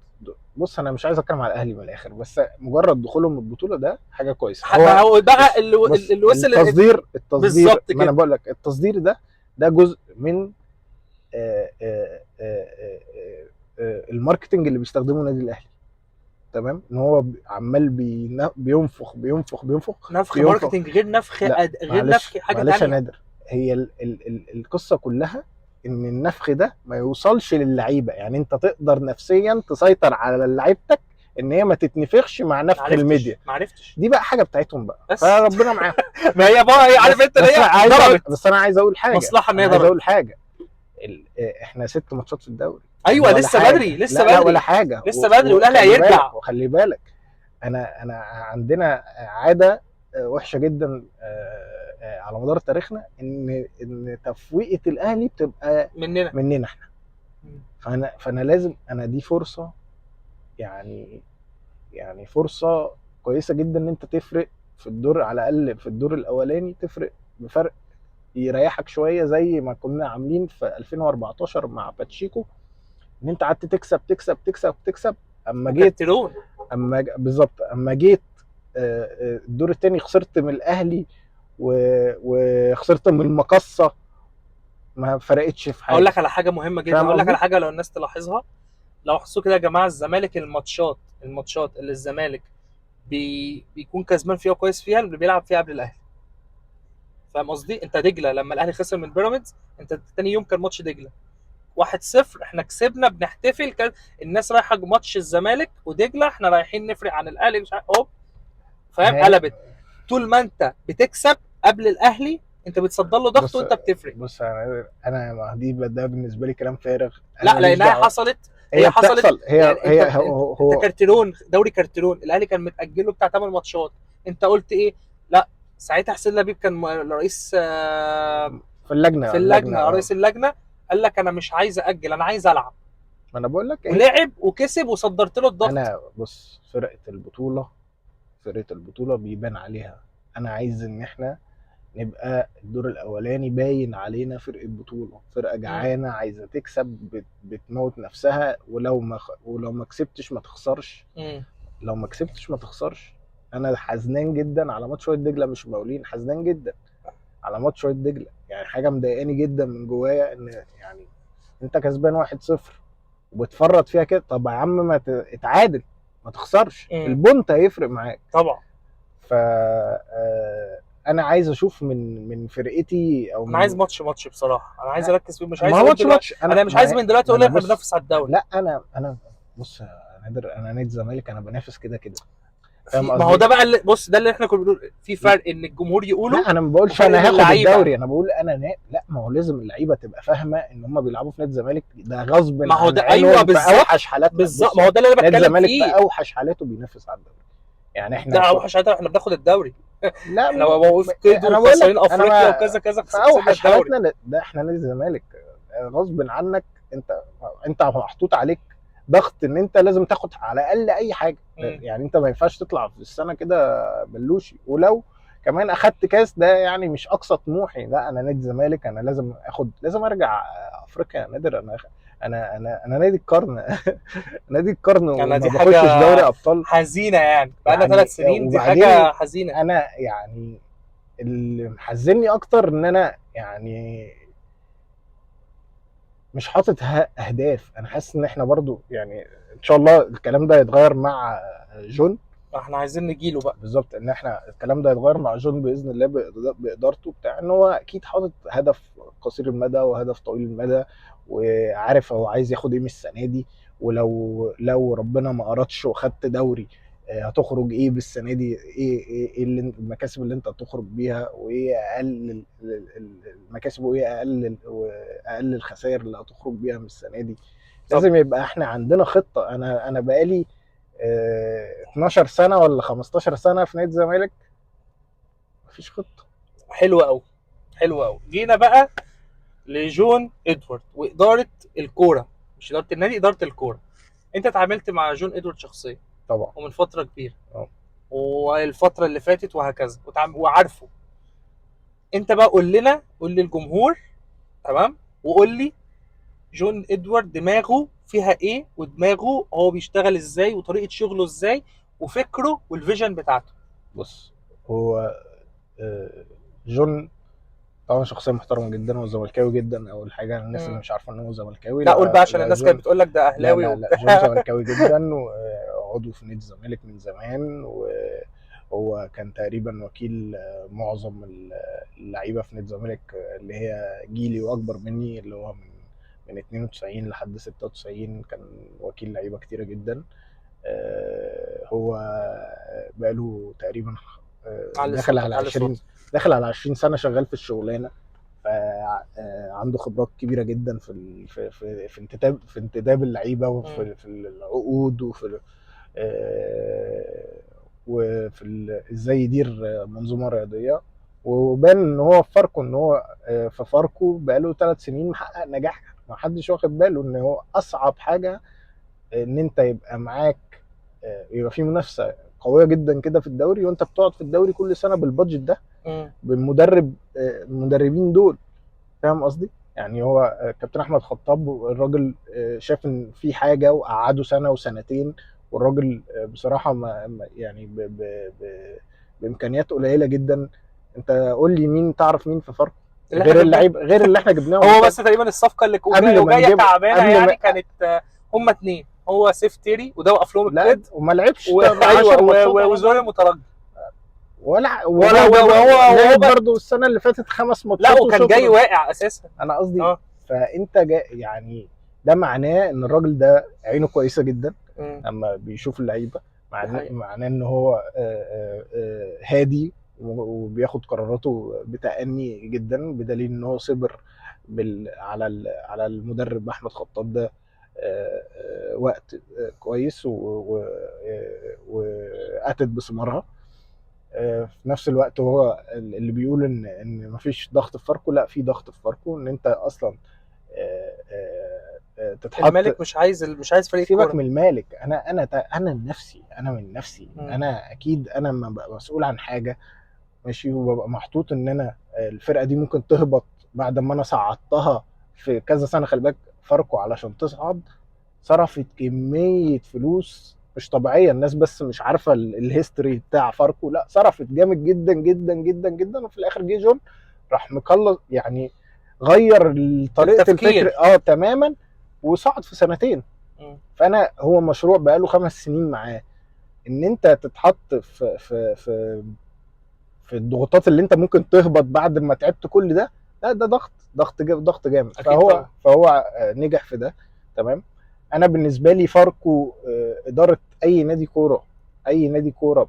S1: بص انا مش عايز اتكلم على الاهلي من الاخر، بس مجرد دخولهم البطوله ده حاجه كويسه.
S2: هو بقى اللي وصل
S1: التصدير
S2: بالظبط
S1: ما انا بقول لك التصدير ده جزء من الماركتنج اللي بيستخدمه النادي الاهلي، تمام؟ ان هو عمال بينفخ
S2: نفخ ماركتنج غير نفخ حاجه
S1: معلش يا نادر. هي القصه كلها ان النفخ ده ما يوصلش للعيبه. يعني انت تقدر نفسيا تسيطر على لعيبتك ان هي ما تتنفخش مع نفخ الميديا.
S2: ما عرفتش
S1: دي بقى حاجه بتاعتهم بقى،
S2: بس.
S1: فربنا معاهم.
S2: ما هي بقى هي عارف انت اللي هي ضربت
S1: بس انا عايز اقول حاجه،
S2: مصلحه ان هي
S1: عايز
S2: ضربت.
S1: اقول حاجه، احنا 6 ماتشات في الدوري.
S2: ايوه
S1: ولا
S2: لسه
S1: حاجة.
S2: بدري، لسه
S1: لا لا
S2: بدري،
S1: ولا حاجه،
S2: لسه بدري، والاهلي هيرجع.
S1: وخلي بالك انا عندنا عاده وحشه جدا على مدار تاريخنا، ان تفويقه الاهلي بتبقى مننا احنا. فانا لازم، انا دي فرصه، يعني فرصه كويسه جدا ان انت تفرق في الدور، على الاقل في الدور الاولاني تفرق بفرق يريحك شويه، زي ما كنا عاملين في 2014 مع باتشيكو، ان انت قعدت تكسب تكسب تكسب تكسب، اما جيت بالظبط اما جيت الدور الثاني خسرت من الاهلي وخسرت من المقصه، ما فرقتش في حاجه.
S2: اقول لك على حاجه مهمه جدا، اقول لك على حاجه لو الناس تلاحظها، لو حسوا كده يا جماعه، الزمالك الماتشات اللي الزمالك بيكون كسبان فيها كويس فيها، اللي بيلعب فيها قبل الاهلي. فاهم قصدي؟ انت دجله لما الاهلي خسر من بيراميدز، انت تاني يوم كان ماتش دجله 1-0، احنا كسبنا بنحتفل، كان الناس رايحه ماتش الزمالك ودجله احنا رايحين نفرق عن الاهلي، مش عارف هوب، فاهم؟ قلبت. طول ما انت بتكسب قبل الاهلي انت بتصدر له ضغط وانت بتفرق.
S1: بص انا دي ده بالنسبه لي كلام فارغ.
S2: لا لانها حصلت،
S1: هي حصلت،
S2: يعني انت كارتيرون، دوري كارتيرون الاهلي كان متاجله بتاع 8 ماتشات، انت قلت ايه؟ لا ساعتها حسين لبيب كان رئيس
S1: في اللجنه
S2: رئيس اللجنه، قال لك انا مش عايز اجل، انا عايز العب.
S1: ما انا بقول لك
S2: ولعب وكسب وصدرت له الضغط.
S1: انا بص، فرقه البطوله بيبان عليها. انا عايز ان احنا نبقى الدور الاولاني باين علينا فرقه بطوله، فرقه جعانه عايزه تكسب، بتموت نفسها، ولو ما كسبتش ما تخسرش. لو ما كسبتش ما تخسرش. انا حزنان جدا على ماتش وادي دجله، مش مقاولين، حزنان جدا على ماتش وادي دجله، يعني حاجه مضايقاني جدا من جوايا، ان يعني انت كسبان 1-0 وبتفرط فيها كده. طب يا عم ما اتعادل، ما تخسرش، البونت هيفرق معاك
S2: طبعا.
S1: ف انا عايز اشوف من فرقتي، او
S2: انا عايز ماتش بصراحه، انا عايز اركز فيه، مش عايز
S1: ماتش.
S2: انا مش عايز من دلوقتي اقول احنا بننافس على الدوري.
S1: لا انا بص يا نادر، انا نادي الزمالك انا بنافس كده
S2: ما هو ده بقى اللي بص، ده اللي احنا كنا بنقول في فرق ان الجمهور يقولوا.
S1: لا انا ما بقولش انا هاخد الدوري، انا بقول لا، ما هو لازم اللعيبه تبقى فاهمه ان هم بيلعبوا في نادي الزمالك، ده غصب
S2: ما هو ده ايوه بالظبط،
S1: اوحش حالاته
S2: بالظبط، ما هو ده اللي انا بتكلم فيه،
S1: نادي الزمالك في اوحش حالاته بينافس على الدوري. يعني احنا
S2: ده اوحش حالاتنا، احنا بناخد الدوري.
S1: لا
S2: احنا وفقنا وخسرين افريقيا وكذا كذا،
S1: في اوحش حالاتنا ده احنا نادي الزمالك غصب عنك، انت محطوط عليك ضغط ان انت لازم تاخد على الاقل اي حاجه. يعني انت ما ينفعش تطلع في السنه كده بلوشي، ولو كمان اخدت كاس ده يعني مش اقصى طموحي. لا انا نادي الزمالك، انا لازم ارجع افريقيا يا نادر. انا نادي القرن نادي القرن وما بخشش دوري ابطال.
S2: حزينه يعني بقالنا 3 سنين، دي حاجه حزينه.
S1: انا يعني اللي محزنني اكتر ان انا يعني مش حاطط اهداف. انا حاسس ان احنا برضو يعني ان شاء الله الكلام ده يتغير مع جون،
S2: احنا عايزين نجيله بقى
S1: بالظبط، ان احنا الكلام ده يتغير مع جون باذن الله بادارته بتاع، ان هو اكيد حاطط هدف قصير المدى وهدف طويل المدى، وعارف هو عايز ياخد ايه من السنه دي، ولو ربنا ما ارادش وخدت دوري هتخرج ايه بالسنه دي، ايه المكاسب اللي انت هتخرج بيها، وايه اقل المكاسب، وايه اقل الخسائر اللي هتخرج بيها من السنه دي. لازم يبقى احنا عندنا خطه. انا بقالي 12 سنه ولا 15 سنه في نادي الزمالك مفيش خطه.
S2: حلوه قوي، حلوه قوي. جينا بقى لجون ادوارد واداره الكوره، مش اداره النادي، اداره الكوره. انت اتعاملت مع جون ادوارد شخصيا
S1: طبعا
S2: ومن فتره كبيره، والفتره اللي فاتت وهكذا، وعارفه. انت بقى قول للجمهور، تمام، وقول لي جون ادوارد دماغه فيها ايه، ودماغه هو بيشتغل ازاي، وطريقه شغله ازاي، وفكره والفيجن بتاعته.
S1: بص، هو جون طبعا شخصيه محترمه جدا وزملكاوي جدا. اول حاجه الناس اللي مش عارفه ان هو زملكاوي،
S2: لا قول بقى عشان الناس كانت بتقول لك ده اهلاوي.
S1: لا جون زملكاوي جدا، وعضو في نادي الزمالك من زمان، وهو كان تقريبا وكيل معظم اللعيبه في نادي الزمالك اللي هي جيلي واكبر مني، اللي هو من 92 لحد 96 كان وكيل لعيبه كتيره جدا. هو بقاله تقريبا
S2: على
S1: داخل
S2: صوتك،
S1: على
S2: على
S1: 20
S2: صوتك.
S1: داخل على 20 سنه شغال في الشغلانه. فعنده خبرات كبيره جدا في انتداب اللعيبه، في العقود، آه، ازاي يدير منظومه رياضيه. وبان ان هو في فاركو، ان هو في فاركو بقاله 3 سنين محقق نجاح ما حدش واخد باله ان هو اصعب حاجه ان انت يبقى معاك يبقى في منافسه قويه جدا كده في الدوري، وانت بتقعد في الدوري كل سنه بالبادجت ده، بالمدرب المدربين دول. فاهم قصدي؟ يعني هو كابتن احمد خطاب الراجل شاف ان في حاجه وقعده سنه وسنتين، والراجل بصراحه يعني بامكانيات قليله جدا. انت قول لي مين تعرف مين في فاركو
S2: اللي احنا
S1: غير
S2: جبناه.
S1: اللعيب، غير اللي احنا جبناهم
S2: هو بس تقريبا الصفقه اللي
S1: قبل ما
S2: وجايه
S1: نجيب
S2: تعبانه
S1: قبل ما
S2: يعني كانت هم اتنين، هو سيف تيري وده وقف لهم
S1: لا،
S2: القيد
S1: وما لعبش
S2: ايوه
S1: 10 ماتشات على
S2: وزول
S1: بعض.
S2: المترجي
S1: وهو لعب
S2: بقى.
S1: برضه السنه اللي فاتت 5
S2: لا
S1: ماتشات
S2: وكان جاي
S1: وشكرا.
S2: واقع اساسا.
S1: انا قصدي فانت يعني ده معناه ان الراجل ده عينه كويسه جدا اما بيشوف اللعيبه، معناه ان هو هادي وبياخد قراراته بتأني جدا، بدليل ان هو صبر على المدرب احمد خطاب ده وقت كويس واتت بثمارها. في نفس الوقت هو اللي بيقول ان مفيش ضغط في فاركو، لا في ضغط في فاركو، ان انت اصلا تتحط.
S2: المالك مش عايز فريق
S1: سيبك
S2: كوره.
S1: من المالك، انا من نفسي انا اكيد انا لما ببقى مسؤول عن حاجه ماشي، وببقى محطوط ان انا الفرقه دي ممكن تهبط بعد ما انا صعدتها في كذا سنه. خلي بالك فاركو علشان تصعد صرفت كميه فلوس مش طبيعيه، الناس بس مش عارفه الهيستوري بتاع فاركو. لا صرفت جامد جدا جدا جدا جدا، وفي الاخر جه جون راح مخلص يعني، غير طريقه الفكر تماما، وصعد في سنتين. فانا هو مشروع بقاله 5 سنين معاه، ان انت تتحط في الضغوطات اللي انت ممكن تهبط بعد ما تعبت كل ده. لا ده ضغط جامد. فهو نجح في ده. تمام. انا بالنسبه لي فاركو اداره اي نادي كوره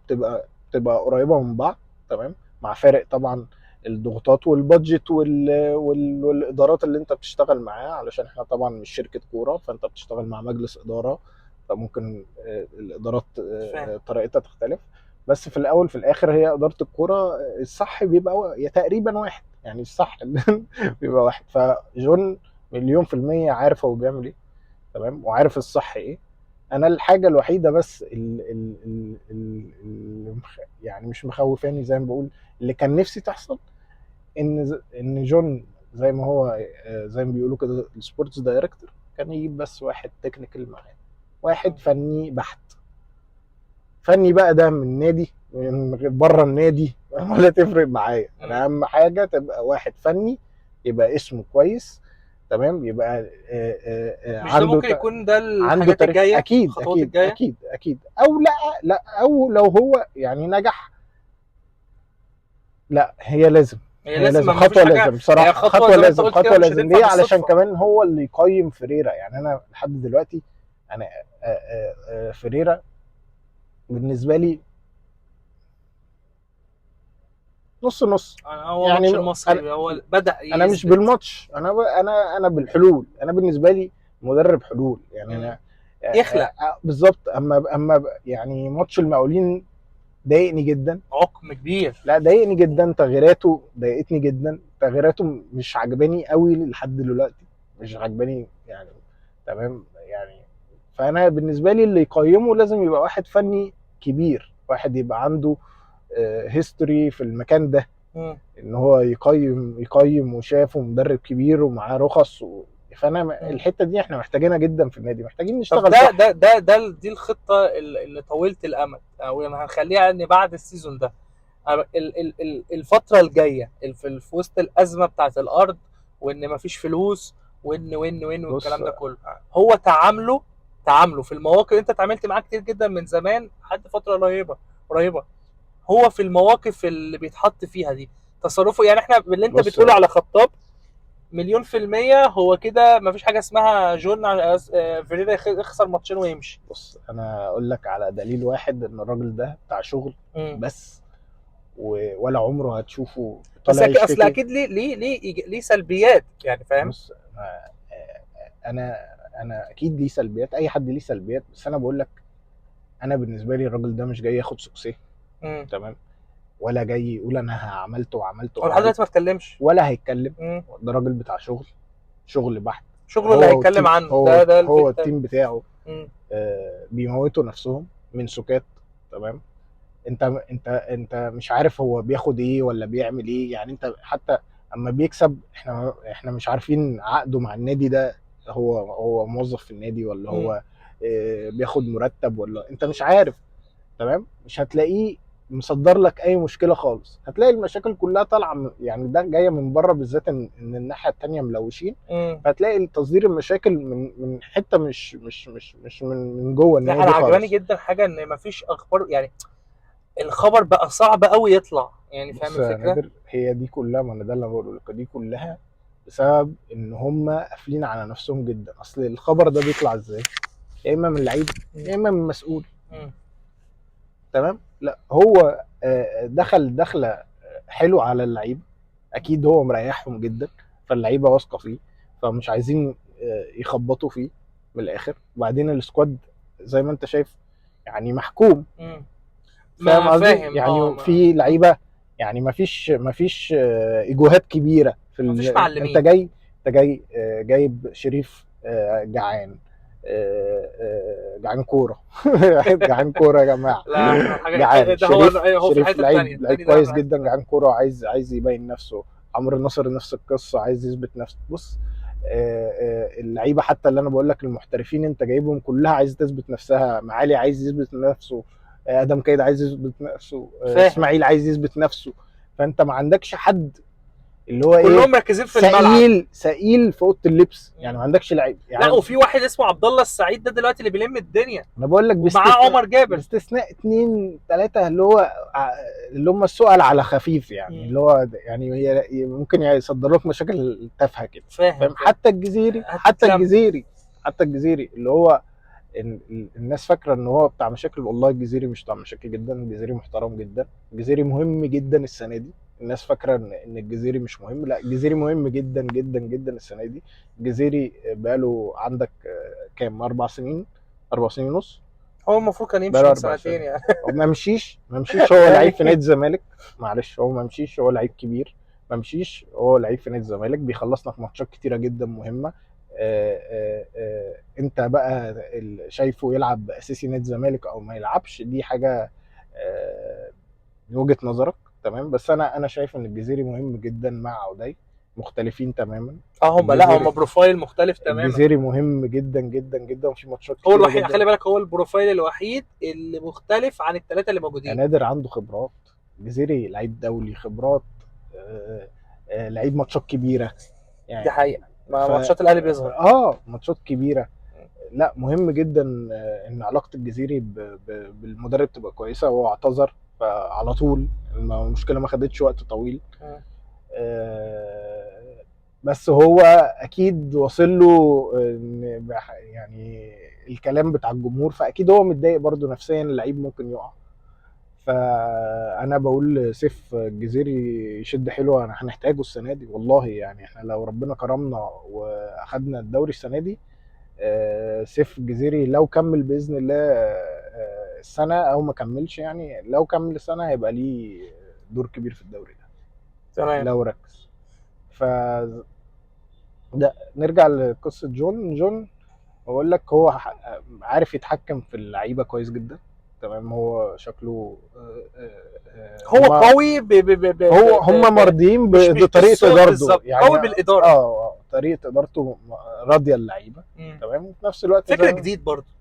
S1: بتبقى قريبه من بعض. تمام. مع فارق طبعا الضغوطات والبادجت والادارات اللي انت بتشتغل معاه، علشان احنا طبعا مش شركه كوره، فانت بتشتغل مع مجلس اداره، فممكن الادارات طريقتها تختلف. بس في الاول في الاخر هي اداره الكوره الصح بيبقى تقريبا واحد، يعني الصح بيبقى واحد. فجون مليون في المية عارف هو بيعمل ايه. تمام. وعارف الصح ايه. انا الحاجه الوحيده بس يعني مش مخوفاني زي ما بقول، اللي كان نفسي تحصل ان جون زي ما هو زي ما بيقولوا كده السبورتس دايركتور كان يجيب بس واحد تكنيكال معاه، واحد فني بحت. فني بقى ده من نادي من بره النادي ولا تفرق معايا. انا اهم حاجه تبقى واحد فني يبقى اسمه كويس. تمام. يبقى
S2: مش ده ممكن يكون ده الحاجات
S1: تاريخ.
S2: الجايه،
S1: اكيد
S2: الخطوات
S1: اكيد
S2: الجايه.
S1: اكيد او لا او لو هو يعني نجح، لا هي لازم خطوه لازم بصراحه، خطوه لازم ليه؟ علشان كمان هو اللي يقيم فريرا. يعني انا لحد دلوقتي انا فريرا بالنسبه لي نص نص.
S2: هو
S1: يعني
S2: ماتش المصري هو بدأ
S1: انا مش بالماتش، انا بالحلول. انا بالنسبه لي مدرب حلول. يعني انا
S2: يخلق
S1: بالظبط. اما يعني ماتش المقاولين ضايقني جدا،
S2: عقم كبير.
S1: لا ضايقني جدا، تغييراته ضايقتني جدا، تغييراته مش عجباني قوي لحد دلوقتي، مش عجباني يعني. تمام. يعني فانا بالنسبه لي اللي يقيمه لازم يبقى واحد فني كبير، واحد يبقى عنده هيستوري في المكان ده، ان هو يقيم وشافه مدرب كبير ومعاه رخص فانا الحته دي احنا محتاجينها جدا في النادي، محتاجين نشتغل.
S2: طب دي الخطه اللي طويله الامد، او يعني هنخليها ان بعد السيزون ده الفتره الجايه في وسط الازمه بتاعت الارض، وان مفيش فلوس، وان والكلام ده كله، هو تعامله في المواقف. انت اتعاملت معاه كتير جدا من زمان لحد فتره قريبه. هو في المواقف اللي بيتحط فيها دي تصرفه، يعني احنا اللي انت بتقوله على خطاب مليون في المية هو كده مفيش حاجة اسمها جون فيريرا يخسر ماتشين ويمشي.
S1: بص انا اقول لك على دليل واحد ان الراجل ده بتاع شغل
S2: مم.
S1: بس، ولا عمره هتشوفه
S2: بس
S1: طالع
S2: اصل
S1: يشتكي.
S2: اكيد ليه سلبيات يعني، فاهم؟
S1: بص انا انا اكيد ليه سلبيات، اي حد ليه سلبيات، بس انا بقول لك انا بالنسبه لي الراجل ده مش جاي ياخد سوكسيه،
S2: مم.
S1: تمام؟ ولا جاي يقول انا عملت وعملت
S2: هو لحد
S1: وعملت،
S2: دلوقتي ما اتكلمش.
S1: ولا هيتكلم.
S2: مم.
S1: ده راجل بتاع شغل، شغل بحت.
S2: شغله اللي
S1: هو
S2: هيتكلم
S1: والتيم،
S2: عنه
S1: هو
S2: ده
S1: هو
S2: ده.
S1: التيم بتاعه
S2: مم.
S1: بيموتوا نفسهم من سكات، تمام؟ انت مش عارف هو بياخد ايه ولا بيعمل ايه، يعني انت حتى اما بيكسب احنا مش عارفين عقده مع النادي ده، هو موظف في النادي ولا
S2: مم.
S1: هو بياخد مرتب، ولا انت مش عارف، تمام؟ مش هتلاقيه مصدر لك اي مشكله خالص، هتلاقي المشاكل كلها طالعه يعني ده جايه من بره، بالذات ان الناحيه التانيه ملوشين،
S2: مم.
S1: فهتلاقي تصدير المشاكل من حته مش من جوه
S2: لا
S1: النادي
S2: انا عجباني
S1: خالص.
S2: جدا حاجة ان مفيش اخبار يعني، الخبر بقى صعب قوي يطلع، يعني فاهم
S1: بص يا
S2: الفكرة؟
S1: نادر، هي دي كلها، ما انا ده اللي أنا بقوله لك، دي كلها بسبب ان هم قافلين على نفسهم جدا. اصل الخبر ده بيطلع ازاي؟ يا اما من لعيب
S2: مم.
S1: يا اما من مسؤول،
S2: مم.
S1: تمام؟ لا هو دخله حلو على اللعيب، اكيد هو مريحهم جدا، فاللعيبه واثقه فيه، فمش عايزين يخبطوا فيه من الاخر. وبعدين السكواد زي ما انت شايف يعني محكوم،
S2: مم.
S1: فاهم
S2: ما
S1: قصدي؟
S2: فاهم
S1: يعني
S2: ما
S1: في لعيبه، يعني ما فيش ايجوهات كبيره في
S2: مفيش
S1: انت
S2: معلمين.
S1: جاي جايب شريف جعان، جعان كوره جعان كوره يا جماعه
S2: لا احنا حاجة
S1: جعان.
S2: ده هو
S1: شريف
S2: هو في
S1: شريف
S2: الحتة التانية،
S1: لعيب
S2: التاني ده في
S1: كويس
S2: الحتة
S1: جدا،
S2: التانية.
S1: جعان كوره، عايز يبين نفسه. عمرو النصر نفس القصه، عايز يثبت نفسه. بص اللعيبه حتى اللي انا بقول لك المحترفين انت جايبهم كلها عايز تثبت نفسها، معالي عايز يثبت نفسه، ادم كايد عايز يثبت نفسه،
S2: فاهم.
S1: اسماعيل عايز يثبت نفسه. فانت ما عندكش حد اللي هو ايه،
S2: كلهم مركزين في الملعب.
S1: سئيل في اوضه اللبس، يعني
S2: مم.
S1: ما عندكش لعيب
S2: لا
S1: يعني.
S2: وفي واحد اسمه عبد الله السعيد ده دلوقتي اللي بيلم الدنيا،
S1: انا بقول لك
S2: ومعاه عمر جابر.
S1: باستثناء اتنين تلاته اللي هو اللي هم السؤال على خفيف، يعني
S2: مم.
S1: اللي هو يعني هي ممكن يصدر لك مشاكل تافهه كده،
S2: فاهم
S1: فاهم؟
S2: فاهم.
S1: حتى الجزيري،
S2: هتتلم.
S1: حتى الجزيري اللي هو الناس فاكره ان هو بتاع مشاكل، والله الجزيري مش بتاع مشاكل جدا، الجزيري محترم جدا، الجزيري مهم جدا السنه دي. الناس فاكره ان الجزيري مش مهم، لا الجزيري مهم جدا جدا جدا السنه دي. الجزيري بقاله عندك كام، 4 سنين، 4 سنين ونص،
S2: هو المفروض كان يمشي
S1: بقاله
S2: من
S1: 4 سنين.
S2: سنتين يعني.
S1: هو ما مشيش هو لعيب في نادي
S2: يعني
S1: الزمالك، معلش هو ما مشيش، هو لعيب كبير، ما مشيش هو لعيب في نادي الزمالك، بيخلصنا في ماتشات كتيره جدا مهمه. انت بقى شايفه يلعب اساسي نادي الزمالك او ما يلعبش، دي حاجه من وجهه نظرك، تمام؟ بس انا شايف ان الجزيري مهم جدا مع عوداي، مختلفين تماما.
S2: اه هم، لا هم
S1: الجزيري
S2: بروفايل مختلف تماما.
S1: الجزيري مهم جدا جدا جدا، وفي ماتشات
S2: هو
S1: كتيره
S2: الوحيد،
S1: جدا.
S2: خلي بالك، هو البروفايل الوحيد اللي مختلف عن الثلاثه اللي موجودين.
S1: نادر عنده خبرات، جزيري لعيب دولي خبرات، لعيب ماتشات كبيره
S2: دي
S1: يعني.
S2: حقيقه، ما
S1: ف
S2: ماتشات الاهلي بيظهر.
S1: ماتشات كبيره. لا مهم جدا ان علاقه الجزيري بالمدرب تبقى كويسه، وهو اعتذر فعلى طول، المشكله ما خدتش وقت طويل.
S2: مم.
S1: بس هو اكيد واصل له يعني الكلام بتاع الجمهور، فاكيد هو متضايق برضه نفسيا، اللعيب ممكن يقع. فانا بقول سيف الجزيري يشد حلو، انا هنحتاجه السنه دي والله، يعني احنا لو ربنا كرمنا واخدنا الدوري السنه دي، سيف الجزيري لو كمل باذن الله السنه، او ما كملش يعني، لو كمل السنه هيبقى ليه دور كبير في الدوري ده
S2: تمام.
S1: لو ركز. ف ده نرجع لقصه جون. بقول لك هو عارف يتحكم في اللعيبه كويس جدا، تمام؟ هو شكله
S2: هو قوي
S1: هم مرضيين
S2: مش
S1: بطريقه
S2: بالصوت
S1: ادارته
S2: بالظبط،
S1: يعني.
S2: قوي بالاداره.
S1: طريقه ادارته راضيه اللعيبه،
S2: مم.
S1: تمام؟ وفي نفس الوقت
S2: فكر
S1: زي،
S2: جديد برضه.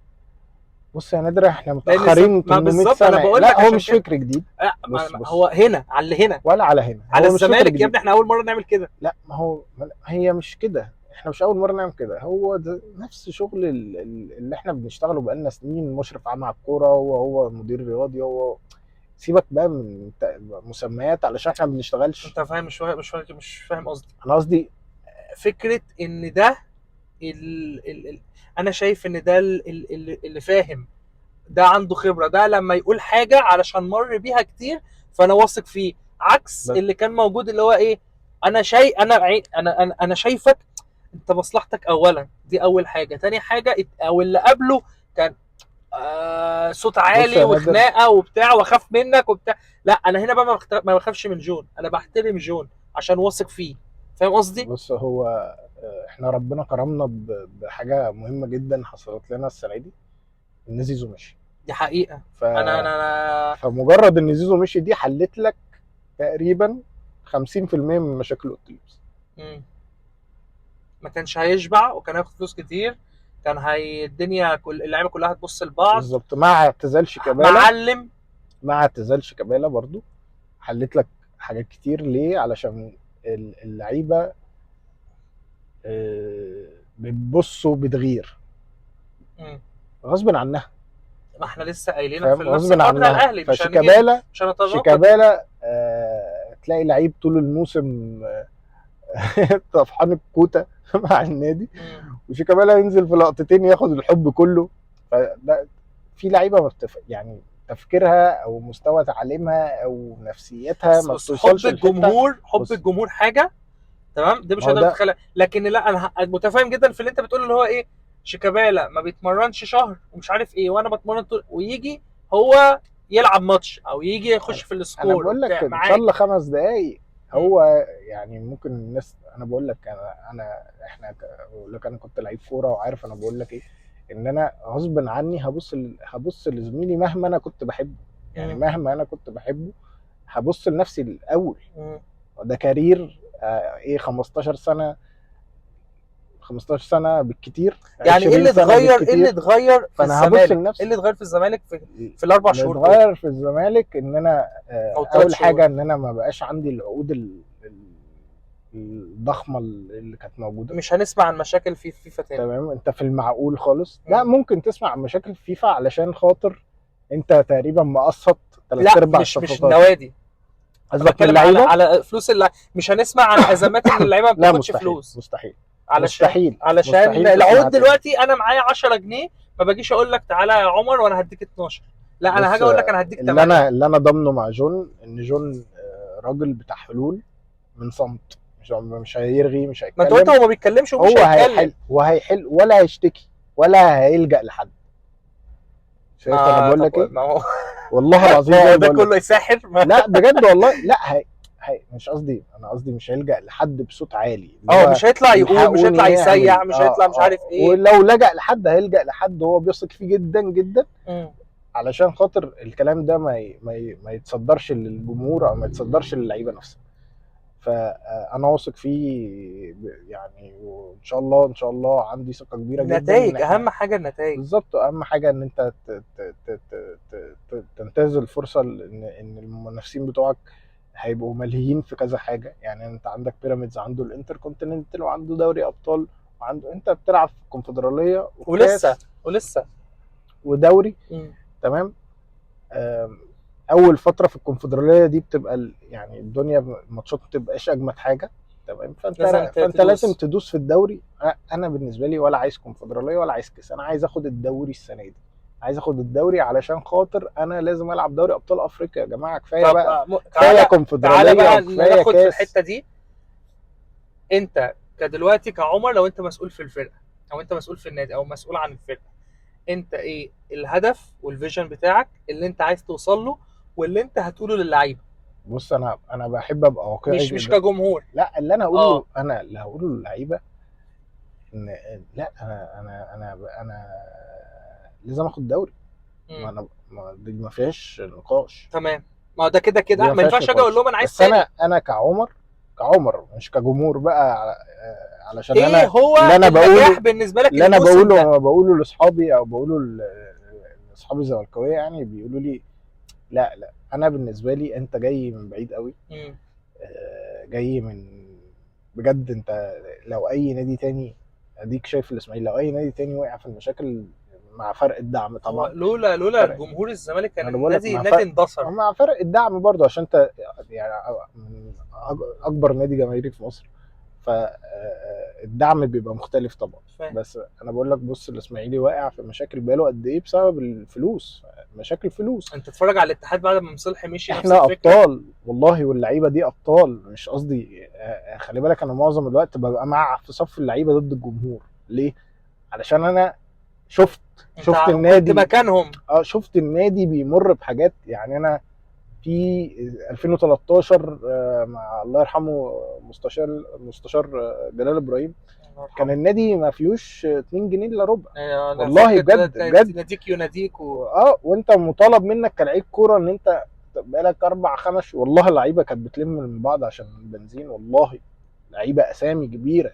S1: بص يا نادر احنا
S2: لان
S1: متاخرين
S2: ما
S1: 800
S2: بالظبط انا
S1: سنه،
S2: بقول لك
S1: لا هو
S2: عشان
S1: مش
S2: كده.
S1: فكر جديد.
S2: لا
S1: بص
S2: هو هنا على اللي هنا،
S1: ولا على هنا،
S2: على
S1: هو مش فكر
S2: الزمالك يا
S1: جديد.
S2: ابني احنا اول مره نعمل كده.
S1: لا ما هو هي مش كده، احنا مش اول مره نعمل كده، هو ده نفس شغل اللي احنا بنشتغله بقالنا سنين، مشرف عام على الكوره، هو مدير رياضي، هو سيبك بقى من مسميات علشان احنا ما بنشتغلش.
S2: انت فاهم؟ مش فاهم قصدي.
S1: انا قصدي
S2: فكره ان ده انا شايف ان ده اللي فاهم، ده عنده خبره، ده لما يقول حاجه علشان مر بيها كتير فانا واثق فيه، عكس
S1: بس
S2: اللي كان موجود اللي هو ايه، انا شايف، انا شايفك انت مصلحتك اولا، دي اول حاجه. تاني حاجه او اللي قبله كان صوت
S1: بص
S2: عالي
S1: يا نادر،
S2: وخناقه وبتاع واخاف منك وبتاع. لا انا هنا بقى ما بخافش من جون، انا بحترم جون عشان واثق فيه. فاهم قصدي؟
S1: بص هو احنا ربنا كرمنا بحاجه مهمه جدا حصلت لنا السنه دي، ان زيزو مشي.
S2: دي حقيقه.
S1: ف
S2: انا
S1: فمجرد ان زيزو مشي دي حلت لك تقريبا 50% من مشاكل اوضه اللبس.
S2: مم. ما كانش هيشبع وكان هياخد فلوس كتير، كان هي الدنيا اللعيبه كلها هتبص لبعض.
S1: بالظبط، مع اعتزال شيكابالا.
S2: معلم.
S1: مع اعتزال شيكابالا برضو حلت لك حاجات كتير. ليه؟ علشان اللعيبه بتبصوا بتغير
S2: مم.
S1: غصب عنها.
S2: ما احنا لسه قايلين في
S1: فاهم؟
S2: نفس
S1: غصب
S2: الحوار بتاع
S1: عنها.
S2: الاهلي،
S1: فشيكابالا
S2: مش هنتناقض.
S1: شيكابالا تلاقي لعيب طول الموسم طفحان الكوته مع النادي،
S2: مم.
S1: وشيكابالا ينزل في لقطتين ياخد الحب كله. فده في لعيبه ما يعني تفكيرها او مستوى تعليمها او نفسيتها ما
S2: بص حب
S1: بتوصلش لحته.
S2: الجمهور، حب
S1: بص،
S2: الجمهور حاجه، تمام، ده
S1: ما
S2: مش
S1: هو
S2: هقدر
S1: ده.
S2: تتخيل. لكن لا انا متفاهم جدا في اللي انت بتقول اللي هو ايه، شيكابالا ما بيتمرنش شهر ومش عارف ايه، وانا بتمرن طول، ويجي هو يلعب ماتش او يجي يخش في
S1: انا
S2: السكور
S1: بقول لك
S2: وبتاع
S1: ان شاء الله
S2: معاك.
S1: 5 دقايق.
S2: مم.
S1: هو يعني ممكن الناس، انا بقول لك انا احنا بقول لك انا كنت لعيب كوره وعارف انا بقول لك ايه، ان انا غصب عني هبص لزميلي مهما انا كنت بحبه. يعني
S2: مم.
S1: مهما انا كنت بحبه هبص لنفسي الاول.
S2: مم.
S1: ده كارير ايه، 15 سنه بالكتير،
S2: يعني ايه
S1: 20
S2: اللي
S1: سنه
S2: اتغير، ايه اللي
S1: بالكتير.
S2: اتغير في
S1: فانا هبص
S2: الزمالك، ايه
S1: لنفسي.
S2: اللي اتغير في الزمالك في الاربع
S1: اللي
S2: شهور دول
S1: اتغير في الزمالك ان انا
S2: او الثلاث
S1: اول
S2: شهور؟
S1: حاجه ان انا ما بقاش عندي العقود الضخمه اللي كانت موجوده.
S2: مش هنسمع عن مشاكل في فيفا تاني.
S1: تمام، انت في المعقول خالص. لا،
S2: مم.
S1: ممكن تسمع عن مشاكل في فيفا علشان خاطر انت تقريبا مقسط ثلاث
S2: لا
S1: ارباع
S2: مش
S1: الصفقات.
S2: النوادي، انا
S1: قصدك
S2: بتكلم على
S1: للعيبه؟
S2: فلوس مش هنسمع عن ازمات ان اللعيبه ما
S1: لا،
S2: بتاخدش
S1: مستحيل
S2: فلوس.
S1: مستحيل
S2: علشان
S1: مستحيل
S2: علشان
S1: مستحيل تسمعها
S2: العقود
S1: تاني.
S2: دلوقتي انا معايا 10 جنيه، ما باجيش اقول لك تعالى يا عمر وانا هديك 12، لا انا
S1: بص،
S2: هاجي اقول لك انا هديك
S1: اللي
S2: 8.
S1: انا ضامنه مع جون ان جون راجل بتاع حلول من صمت. مش هيرغي، مش
S2: ما انت قلت
S1: هيتكلم.
S2: هو ما بيتكلمش ومش
S1: هو
S2: هيتكلم.
S1: هيحل وهيحل ولا هيشتكي ولا هيلجأ لحد. شايف انا
S2: ما
S1: بقول
S2: طب
S1: لك ايه؟
S2: ما هو
S1: والله العظيم
S2: ما
S1: زي
S2: هو
S1: ما
S2: ده
S1: بقول لك.
S2: كله يساحر
S1: لا بجد والله، لا مش قصدي، انا قصدي مش هيلجأ لحد بصوت عالي اللي
S2: اه
S1: هو
S2: مش هيطلع يقول، مش
S1: الحقوني
S2: هيطلع يسيع،
S1: نعمل
S2: مش هيطلع مش عارف ايه.
S1: ولو لجأ لحد هيلجأ لحد هو بيثق فيه جدا جدا،
S2: مم.
S1: علشان خاطر الكلام ده ما يتصدرش للجمهور او ما يتصدرش للعيبه نفسها. فانا واثق فيه يعني، وان شاء الله ان شاء الله عندي ثقه كبيره جدا ان
S2: النتائج
S1: احنا.
S2: اهم حاجه، النتائج.
S1: بالظبط، اهم حاجه ان انت تنتهز الفرصه ان المنافسين بتوعك هيبقوا ملهيين في كذا حاجه. يعني انت عندك بيراميدز عنده الانتر كونتيننتال وعنده دوري ابطال، وعنده انت بتلعب في الكونفدراليه
S2: ولسه
S1: وكاس
S2: ولسه.
S1: ودوري.
S2: مم.
S1: تمام. اول فتره في الكونفدراليه دي بتبقى يعني الدنيا الماتشات ما بتبقاش اجمد حاجه. تمام.
S2: لازم
S1: فانت لازم
S2: تدوس.
S1: تدوس في الدوري. انا بالنسبه لي ولا عايز كونفدراليه ولا عايز كاس، انا عايز اخد الدوري السنه دي. عايز اخد الدوري علشان خاطر انا لازم العب دوري ابطال افريقيا يا جماعه. كفايه
S2: طب
S1: بقى، كفايه
S2: تعالى
S1: كونفدراليه
S2: بقى
S1: وكفايه
S2: ناخد في
S1: كاس.
S2: الحته دي. انت كدلوقتي كعمر، لو انت مسؤول في الفرقه او انت مسؤول في النادي او مسؤول عن الفرقه، انت ايه الهدف والفيجن بتاعك اللي انت عايز توصل له واللي انت هتقوله للعيبه؟
S1: بص، انا بحب ابقى واقعي
S2: مش
S1: جدا.
S2: كجمهور.
S1: لا، اللي انا
S2: اه.
S1: اقوله، انا اللي هقوله للعيبه ان لا، انا لازم اخد دوري.
S2: مم.
S1: دي ما فيهاش نقاش.
S2: تمام. ما هو ده كده
S1: دي
S2: كده
S1: ما
S2: ما
S1: فيهاش
S2: ينفعش اجي اقول
S1: نقاش.
S2: لهم انا عايز
S1: بس
S2: تاني.
S1: انا كعمر مش كجمهور بقى، علشان
S2: ايه
S1: انا
S2: هو
S1: اللي انا
S2: النجاح
S1: بقوله
S2: بالنسبه لك
S1: اللي انا
S2: الموسم ده؟
S1: بقوله لاصحابي او بقوله لاصحابي الزملكاويه، يعني بيقولوا لي لا انا بالنسبه لي انت جاي من بعيد قوي.
S2: مم.
S1: جاي من، بجد انت لو اي نادي تاني، اديك شايف الاسماعيلي، لو اي نادي تاني وقع في المشاكل مع فرق الدعم
S2: هو
S1: طبعا.
S2: لولا
S1: فرق،
S2: جمهور الزمالك كان
S1: انا بقول لك
S2: النادي
S1: مع
S2: النادي
S1: فرق،
S2: اندثر.
S1: مع فرق الدعم برضه، عشان انت يعني من اكبر نادي جماهيري في مصر. ف الدعم بيبقى مختلف طبعا.
S2: فاهم.
S1: بس انا بقول لك بص، الاسماعيلي واقع في مشاكل بقاله قد ايه بسبب الفلوس، مشاكل فلوس.
S2: انت تتفرج على الاتحاد بعد ما مصلحي مشي نفس
S1: احنا
S2: الفكره.
S1: ابطال والله، واللعيبه دي ابطال، مش قصدي خلي بالك انا معظم الوقت ببقى مع في صف اللعيبه ضد الجمهور. ليه؟ علشان انا شفت
S2: انت
S1: شفت
S2: كنت
S1: النادي،
S2: مكانهم.
S1: شفت النادي بيمر بحاجات. يعني انا في 2013 مع الله يرحمه مستشار جلال ابراهيم،
S2: الله
S1: كان
S2: يرحمه.
S1: النادي ما فيهوش 2 جنيه الا ربع.
S2: انا
S1: والله
S2: فاكر
S1: بجد بجد.
S2: ناديك يناديك
S1: وانت مطالب منك كلاعب كوره ان انت بقالك 4 5 والله اللعيبه كانت بتلم من بعض عشان البنزين. والله لعيبه اسامي كبيره،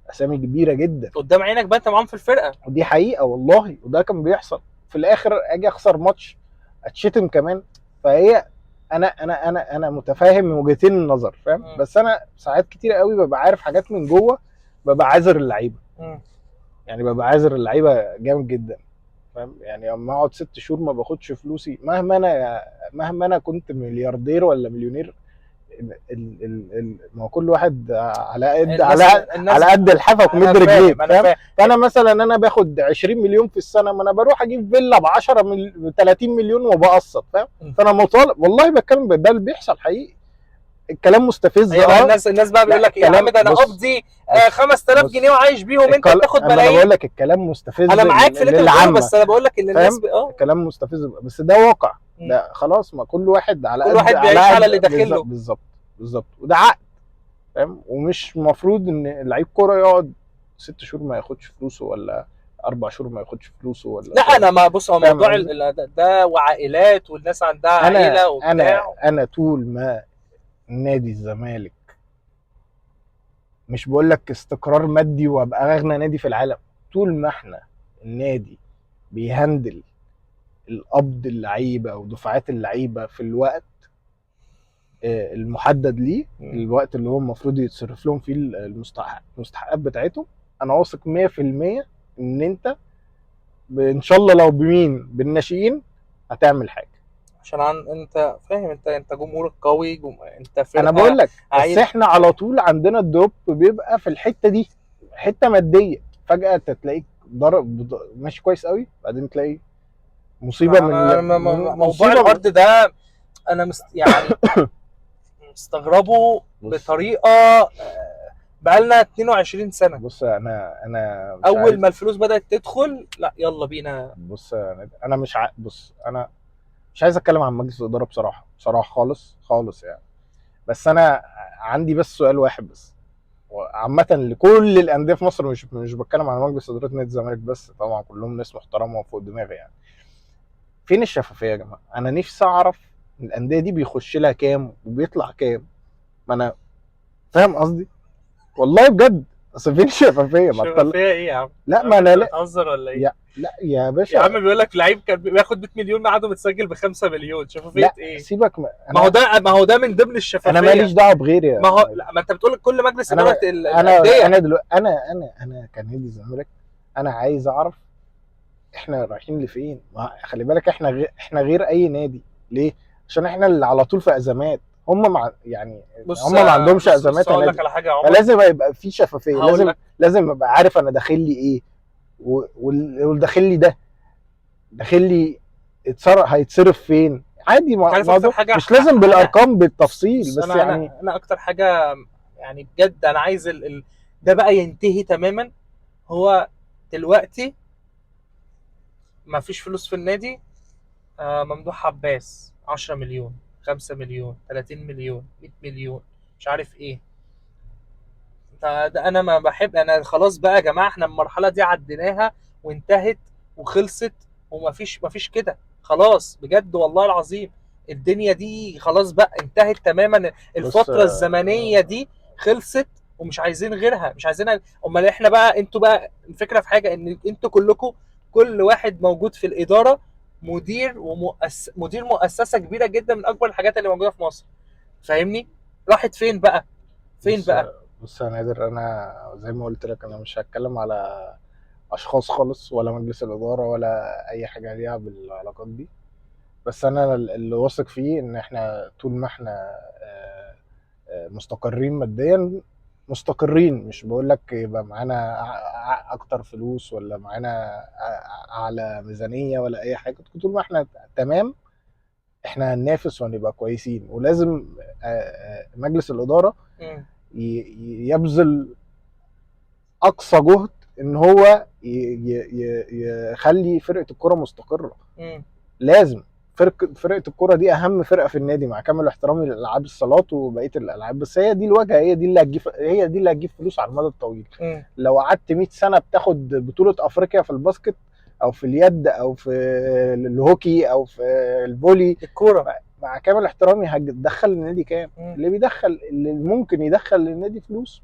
S1: اسامي كبيره جدا.
S2: قدام عينك بقى انت معاهم في الفرقه.
S1: ودي حقيقه والله، وده كان بيحصل. في الاخر اجي اخسر ماتش، اتشتم كمان. فهي انا متفاهم من وجهتين النظر، فاهم؟ بس انا ساعات كتير قوي ببقى عارف حاجات من جوه، ببقى عاذر اللعيبه. يعني ببقى عاذر اللعيبه جامد جدا، فاهم؟ يعني اما اقعد 6 شهور ما باخدش فلوسي، مهما انا كنت ملياردير ولا مليونير، ما هو كل واحد على قد على قد الحافه ومد رجليه، فاهم؟ فانا مثلا انا باخد 20 مليون في السنه، ما انا بروح اجيب فيلا ب 10 30 مليون وبقسط، فاهم؟ فانا مطالب والله، بتكلم ده اللي بيحصل حقيقي. الكلام مستفز.
S2: هي بقى الناس بقى بيقول لك ايه يا عم، ده انا اقضي 5000 جنيه وعايش بيهم، انت بتاخد
S1: انا
S2: ملايين.
S1: بقول لك الكلام مستفز،
S2: انا معاك في اللي انت بتقوله، بس انا بقول لك ان الناس
S1: الكلام مستفز، بس ده واقع. ده خلاص، ما كل واحد على
S2: كل واحد بيعيش على اللي داخله.
S1: بالظبط، وده عقد، فاهم؟ ومش المفروض ان لعيب كوره يقعد 6 شهور ما ياخدش فلوسه، ولا 4 شهور ما ياخدش فلوسه، ولا
S2: لا انا ما بص، هو موضوع
S1: قصدي؟
S2: ده وعائلات، والناس عندها عائله وبتاع.
S1: انا طول ما نادي الزمالك، مش بقول لك استقرار مادي وابقى اغنى نادي في العالم، طول ما احنا النادي بيهندل القبض اللعيبه او دفعات اللعيبه في الوقت المحدد ليه، الوقت اللي هو المفروض يتصرف لهم فيه المستحقات بتاعتهم، انا واثق 100% ان انت ان شاء الله لو بمين بالناشئين هتعمل حاجه.
S2: عشان انت فاهم، انت جمهورك قوي، انت فرقه.
S1: انا بقول لك بس احنا على طول عندنا الدروب بيبقى في الحته دي، حته ماديه. فجاه تلاقيك ضرب ماشي كويس قوي، بعدين تلاقي مصيبه
S2: موضوع الارض ده انا يعني مستغربه بطريقه. بقالنا 22 سنه.
S1: بص انا
S2: اول ما الفلوس بدات تدخل، لا يلا بينا.
S1: بص انا مش بص انا مش عايز اتكلم عن مجلس الاداره بصراحه خالص خالص يعني. بس انا عندي بس سؤال واحد بس، عامة لكل الأندية في مصر، مش بتكلم عن مجلس إدارة نادي الزمالك بس، طبعا كلهم ناس محترمة وفوق دماغي يعني. فين الشفافية يا جماعة؟ أنا نفسي أعرف الأندية دي بيخش لها كام وبيطلع كام. ما أنا فاهم قصدي، والله بجد. أصل فين الشفافية؟
S2: شفافية إيه يا عم؟
S1: لا ما أنا
S2: بتهزر ولا إيه؟
S1: لا يا باشا.
S2: يا عم بيقول لك لعيب كان بياخد 100 مليون ميعاده متسجل ب5 مليون، شفافية إيه؟
S1: سيبك
S2: ما هو ده من ضمن الشفافية.
S1: أنا ماليش دعوة بغيري.
S2: ما هو لا، ما أنت بتقول كل مجلس إدارة الأندية.
S1: أنا دلوقتي أنا كنادي الزمالك، أنا عايز أعرف احنا رايحين لفين. خلي بالك احنا غير اي نادي. ليه؟ عشان احنا اللي على طول في ازمات. هم يعني هم ما عندهمش ازمات.
S2: اقول لك على حاجه يا عمر،
S1: فلازم يبقى في شفافيه. لازم ابقى عارف انا داخل لي ايه، والداخل لي ده داخل لي هيتصرف فين عادي. مش لازم بالارقام بالتفصيل، بس يعني
S2: انا اكتر حاجه يعني بجد انا عايز ده بقى ينتهي تماما. هو دلوقتي ما فيش فلوس في النادي. ممدوح عباس 10 مليون، 5 مليون، 30 مليون، 100 مليون، مش عارف ايه. ده انا ما بحب. انا خلاص بقى يا جماعه، احنا المرحله دي عديناها وانتهت وخلصت، ومفيش كده خلاص بجد والله العظيم. الدنيا دي خلاص بقى انتهت تماما. الفتره الزمنيه دي خلصت ومش عايزين غيرها، مش عايزين. امال احنا بقى، انتوا بقى الفكره في حاجه، ان انتوا كلكم، كل واحد موجود في الاداره مدير مؤسسه كبيره جدا من اكبر الحاجات اللي موجوده في مصر. فاهمني؟ راحت فين بقى؟
S1: بص يا نادر، انا زي ما قلت لك انا مش هتكلم على اشخاص خالص، ولا مجلس الاداره، ولا اي حاجه ليها بالعلاقات دي. بس انا اللي واثق فيه ان احنا طول ما احنا مستقرين ماديا، مستقرين. مش بقول لك يبقى معانا اكتر فلوس ولا معانا اعلى ميزانيه ولا اي حاجه، طول ما احنا تمام احنا هننافس وهنبقى كويسين. ولازم مجلس الاداره يبذل اقصى جهد ان هو يخلي فرقه الكره مستقره. لازم فرقه الكره دي اهم فرقه في النادي، مع كامل احترامي لالعاب الصالات وبقيه الالعاب، بس هي دي الواجهه، هي دي اللي هتجيب فلوس على المدى الطويل. لو قعدت 100 سنه بتاخد بطوله افريقيا في الباسكت او في اليد او في الهوكي او في الفولي،
S2: الكوره
S1: مع كامل احترامي هتدخل النادي كام؟ اللي ممكن يدخل للنادي فلوس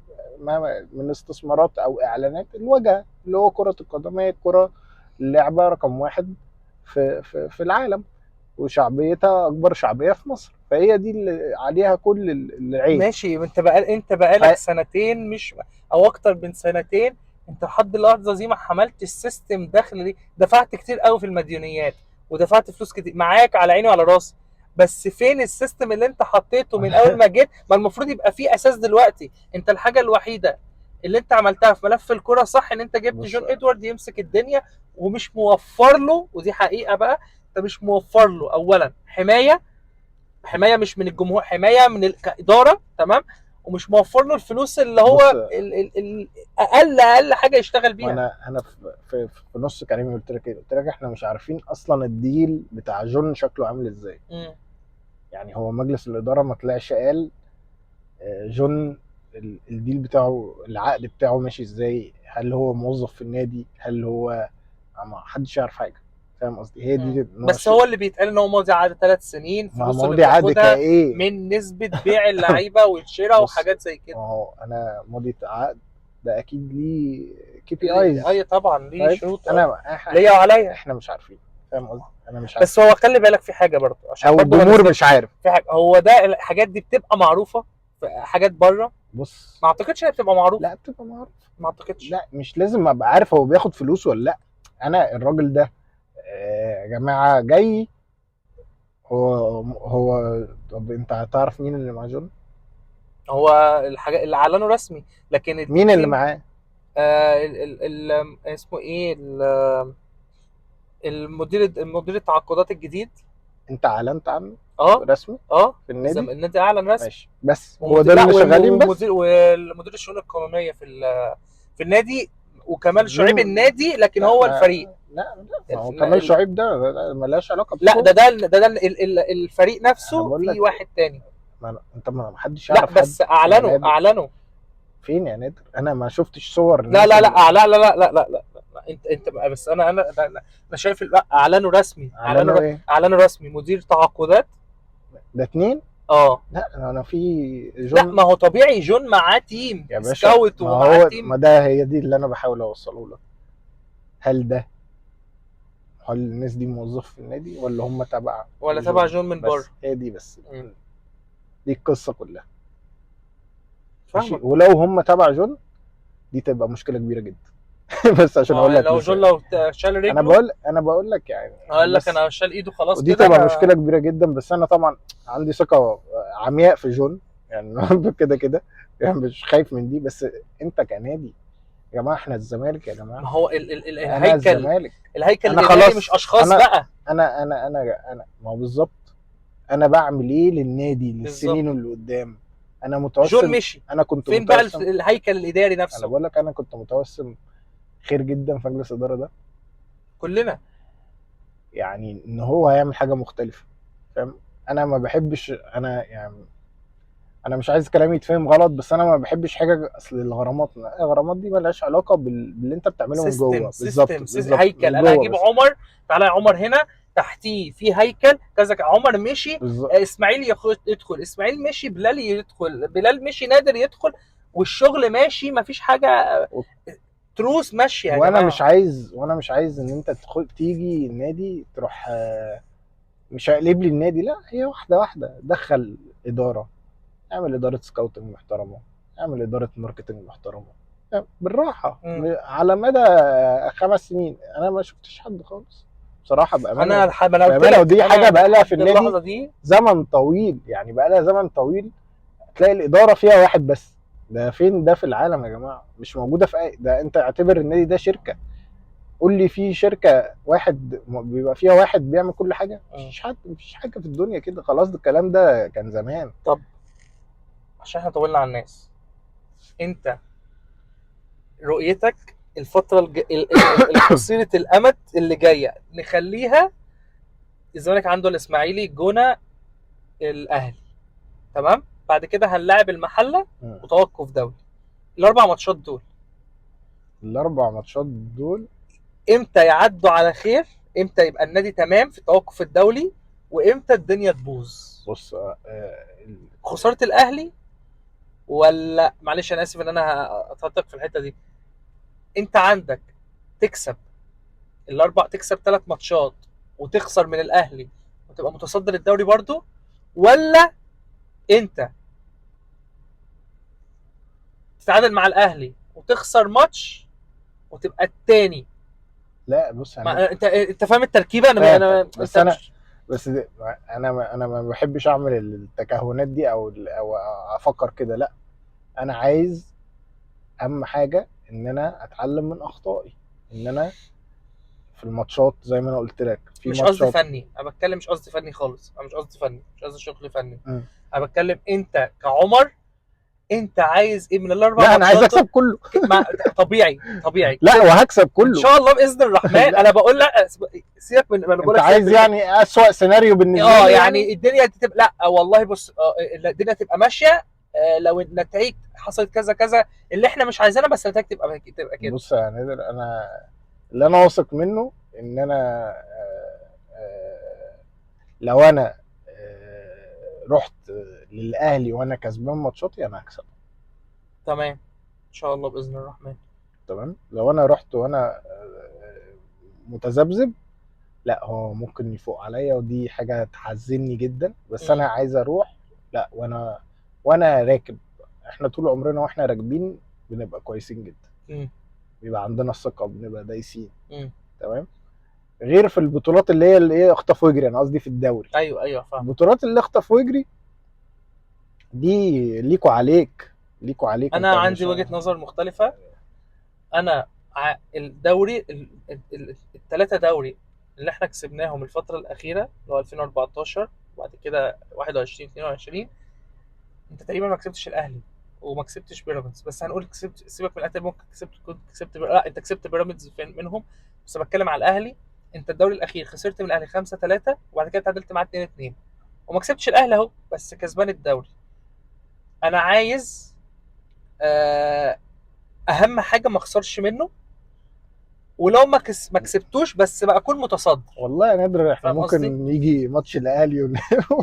S1: من استثمارات او اعلانات الواجهه، اللي هو كره القدم. هي الكره اللعبه رقم واحد في العالم، وشعبيتها اكبر شعبيه في مصر، فهي دي اللي عليها كل العين.
S2: ماشي. انت بقالك سنتين مش او اكتر من سنتين، انت لحد اللحظه دي ما حملتش السيستم داخل دي. دفعت كتير قوي في المديونيات ودفعت فلوس كتير، معاك على عيني وعلى راسي، بس فين السيستم اللي انت حطيته من اول ما جيت؟ ما المفروض يبقى فيه اساس دلوقتي. انت الحاجه الوحيده اللي انت عملتها في ملف الكره صح ان انت جبت جون ادوارد يمسك الدنيا، ومش موفر له، ودي حقيقه بقى، انت مش موفر له اولا حمايه مش من الجمهور، حمايه من كاداره، تمام، ومش موفر له الفلوس اللي هو اقل حاجه يشتغل بيها.
S1: انا في نص كلامي قلت لك ايه؟ قلت لك احنا مش عارفين اصلا الديل بتاع جون شكله عامل ازاي. يعني هو مجلس الاداره ما طلعش قال جون الديل بتاعه، العقد بتاعه ماشي ازاي، هل هو موظف في النادي، هل هو، ما حدش يعرف حاجه. فاهم قصدي؟ هي دي
S2: بس هو اللي بيتقال ان هو ماضي عقد 3 سنين، فلوس اللي
S1: بياخدها
S2: من نسبه بيع اللعيبه والشراء وحاجات زي كده.
S1: ما هو انا ماضي عقد ده اكيد ليه KPIs.
S2: اي طبعا ليه شروط،
S1: ليا وعليا، احنا مش عارفين. فاهم قصدي؟ انا مش عارف.
S2: بس هو خلي بالك في حاجه برضه، عشان
S1: او الجمهور مش عارف
S2: في حاجه. هو ده الحاجات دي بتبقى معروفه في حاجات بره.
S1: بص،
S2: ما اعتقدش انها بتبقى معروفه.
S1: لا بتبقى معروفه،
S2: ما اعتقدش.
S1: لا مش لازم ابقى عارف هو بياخد فلوس ولا لا. انا الراجل ده يا جماعه جاي، هو طب انت هتعرف مين اللي مع جون؟
S2: هو الحاجه اللي اعلنوا رسمي، لكن
S1: مين اللي معاه؟
S2: اسمه ايه، المدير التعاقدات الجديد.
S1: انت اعلنت عنه رسمي في النادي؟
S2: النادي اعلن رسمي.
S1: ماشي، بس هو ده اللي شغالين بس.
S2: والمدير الشؤون القانونيه في النادي، وكمال شعيب النادي، لكن هو الفريق.
S1: لا هو كمال شعيب ده مالهاش علاقه
S2: لا ده الفريق نفسه في واحد تاني.
S1: انت ما حدش يعرف.
S2: لا بس اعلنوا
S1: فين يا نادر؟ انا ما شفتش صور.
S2: لا لا لا لا لا لا لا لا انت بس انا شايف اعلنوا رسمي. اعلنوا رسمي مدير تعاقدات
S1: ده 2. لا انا في
S2: جون. لا ما هو طبيعي جون معاه تيم سكاوت
S1: ومعاه تيم. ما ده هي دي اللي انا بحاول اوصله لك. هل الناس دي موظف في النادي ولا هم تبع
S2: جون من بره؟
S1: هي دي بس. دي القصه كلها. ولو هم تبع جون دي تبقى مشكله كبيره جدا. بس عشان اقول لك،
S2: لو جون لو شال رجله،
S1: انا بقول لك يعني،
S2: اقول لك انا شال ايده خلاص
S1: ودي كده تبقى مشكله كبيره جدا. بس انا طبعا عندي ثقه عمياء في جون يعني كده يعني مش خايف من دي. بس انت كنادي يا جماعه، احنا الزمالك يا جماعه.
S2: ما هو الهيكل
S1: انا خلاص
S2: مش اشخاص بقى.
S1: انا ما هو بالظبط. انا بعمل ايه للنادي للسنين اللي قدام؟ انا متوسم.
S2: جون مشي،
S1: انا كنت
S2: فين بقى الهيكل الاداري نفسه؟
S1: انا بقول لك انا كنت متوسم خير جدا في مجلس الاداره ده،
S2: كلنا
S1: يعني ان هو هيعمل حاجه مختلفه. فاهم؟ انا ما بحبش، انا مش عايز كلامي يتفهم غلط، بس انا ما بحبش حاجه. اصل الغرامات دي مالهاش علاقه باللي انت بتعمله من جوه. بالظبط
S2: هيكل. انا هجيب عمر، تعالى يا عمر هنا، تحتيه في هيكل كذا. عمر مشي، اسماعيل يدخل، اسماعيل مشي، بلال يدخل، بلال مشي، نادر يدخل، والشغل ماشي، مفيش حاجه تروس ماشيه.
S1: وانا مش عايز ان انت تيجي النادي تروح مش هقلب لي النادي. لا، هي واحده دخل اداره، اعمل اداره سكاوتنج محترمه، اعمل اداره ماركتنج محترمه، بالراحه. على مدى 5 سنين انا ما شفتش حد خالص بصراحه، بامانه.
S2: انا قلت لك
S1: ودي حاجه بقى لها في النادي زمن طويل، يعني بقى لها زمن طويل. تلاقي الاداره فيها واحد بس، ده فين ده في العالم يا جماعه؟ مش موجوده في ده. انت اعتبر النادي ده شركه. قول لي في شركه واحد بيبقى فيها واحد بيعمل كل حاجه؟ مفيش حد، مفيش حاجه في الدنيا كده. خلاص ده الكلام ده كان زمان.
S2: طب عشان احنا طولنا على الناس، انت رؤيتك الفترة قصيرة الأمد اللي جاية نخليها الزمالك عنده الإسماعيلي، الجونة، الأهلي، تمام؟ بعد كده هنلاعب المحلة وتوقف دولي. الأربع ماتشات دول
S1: الاربع ماتشات دول
S2: امتى يعدوا على خير؟ امتى يبقى النادي تمام في التوقف الدولي؟ وامتى الدنيا تبوظ؟
S1: بص
S2: خسارة الأهلي ولا معلش أنا آسف إن أنا هتحطك في الحتة دي، أنت عندك تكسب تكسب 3 ماتشات وتخسر من الاهلي وتبقى متصدر الدوري برضو، ولا انت تتعادل مع الاهلي وتخسر ماتش وتبقى التاني؟
S1: لا بص
S2: انت فاهم التركيبه؟ انا
S1: بس انا بس انا ما بحبش اعمل التكهنات دي او افكر كده. لا، انا عايز اهم حاجه ان انا اتعلم من اخطائي. ان انا في الماتشات زي ما انا قلت لك في
S2: مش قصدي
S1: ماتشات.
S2: فني، انا بتكلم مش قصدي فني خالص، انا مش قصدي فني، مش قصدي شغل فني.
S1: م.
S2: انا بتكلم انت كعمر، انت عايز ايه من الاربع
S1: لا انا عايز
S2: ماتشات
S1: اكسب كله.
S2: طبيعي
S1: لا
S2: كسبت
S1: وهكسب
S2: ان
S1: كله.
S2: شاء الله باذن الرحمن. انا بقول لا سيبك من، انا بقول
S1: انت
S2: لك
S1: عايز يعني اسوأ سيناريو بالنسبه لي
S2: يعني الدنيا تبقى، لا والله بص، الدنيا تبقى ماشيه لو النتائج حصلت كذا كذا اللي احنا مش عايزينها، بس النتائج تبقى كده.
S1: بص يا نادر، انا اللي انا واثق منه ان انا لو انا رحت للاهلي وانا كسبان ماتشاتي انا هكسب.
S2: تمام ان شاء الله باذن الرحمن.
S1: تمام. لو انا رحت وانا متذبذب، لا هو ممكن يفوق عليا ودي حاجه تحزني جدا. بس انا عايز اروح لا وانا راكب. احنا طول عمرنا واحنا راكبين بنبقى كويسين جدا. بيبقى عندنا الثقه، بنبقى دايسين. تمام. غير في البطولات اللي هي اخطف واجري. انا قصدي في الدوري.
S2: ايوه فاهم.
S1: البطولات اللي اخطف واجري دي ليكوا عليك.
S2: انا عندي وجهه نظر مختلفه. انا الدوري الثلاثه دوري اللي احنا كسبناهم الفتره الاخيره اللي هو 2014 وبعد كده 21 22، انت تقريبا ما كسبتش الاهلي وما كسبتش بيراميدز. بس هنقول كسبت، سيبك من الاهلي، ممكن كسبت لا انت كسبت بيراميدز منهم، بس بتكلم على الاهلي. انت الدوري الاخير خسرت من الاهلي 5-3 وبعد كده تعادلت معاه 2-2 وما كسبتش الاهلي اهو، بس كسبان الدوري. انا عايز اهم حاجه ما اخسرش منه، ولو ما كسبتوش بس بقى اكون متصدر.
S1: والله يا نادر احنا ممكن يجي ماتش الاهلي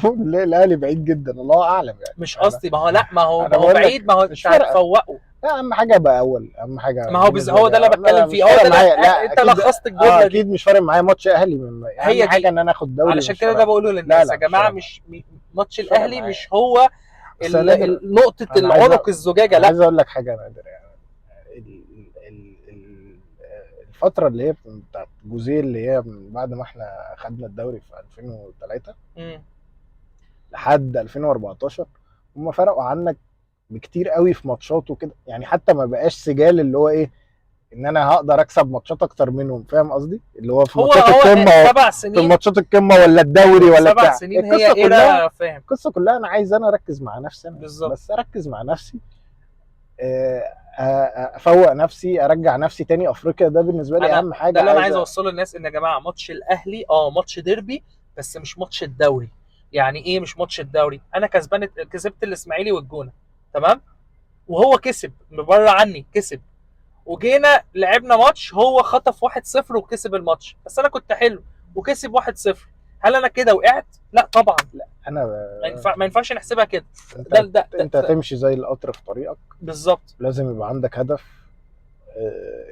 S1: ونلاقي الاهلي بعيد جدا، الله اعلم يعني.
S2: مش قصدي، ما هو لا ما هو بعيد، ما هو انت هتفوقه.
S1: لا اهم حاجه ابقى اول، اهم حاجه.
S2: ما هو هو ده اللي بتكلم فيه. هو ده انت لخصت الجمله دي.
S1: اكيد مش فارق معايا ماتش اهلي اهم حاجه ان انا اخد دوري.
S2: علشان كده ده بقوله للناس يا جماعه، مش ماتش الاهلي مش هو نقطه العنق الزجاجه. لا
S1: عايز اقول لك حاجه يا نادر، يعني الفتره اللي هي بتاعت جوزيه اللي هي من بعد ما احنا خدنا الدوري في 2003 لحد 2014 هم فرقوا عنك بكتير قوي في ماتشات وكده. يعني حتى ما بقاش سجال اللي هو ايه ان انا هقدر اكسب ماتشات اكتر منهم. فاهم قصدي؟ اللي هو في ماتشات القمه
S2: 7 سنين
S1: في ماتشات القمه ولا الدوري ولا
S2: 7 سنين هي كلها. فاهم
S1: القصه كلها انا عايز انا اركز مع نفسي انا
S2: بالظبط.
S1: بس اركز مع نفسي، افوق نفسي، ارجع نفسي تاني افريقيا. ده بالنسبه لي اهم حاجه.
S2: ده اللي انا عايز اوصله للناس، ان يا جماعه ماتش الاهلي ماتش ديربي بس مش ماتش الدوري. يعني ايه مش ماتش الدوري؟ انا كسبت الاسماعيلي والجونه، تمام، وهو كسب بره عني، كسب، وجينا لعبنا ماتش هو خطف 1-0 وكسب الماتش، بس انا كنت حلو وكسب 1-0. هل انا كده وقعت؟ لا طبعا. لا
S1: انا
S2: ما ينفعش نحسبها كده.
S1: انت تمشي زي القطر في طريقك
S2: بالظبط.
S1: لازم يبقى عندك هدف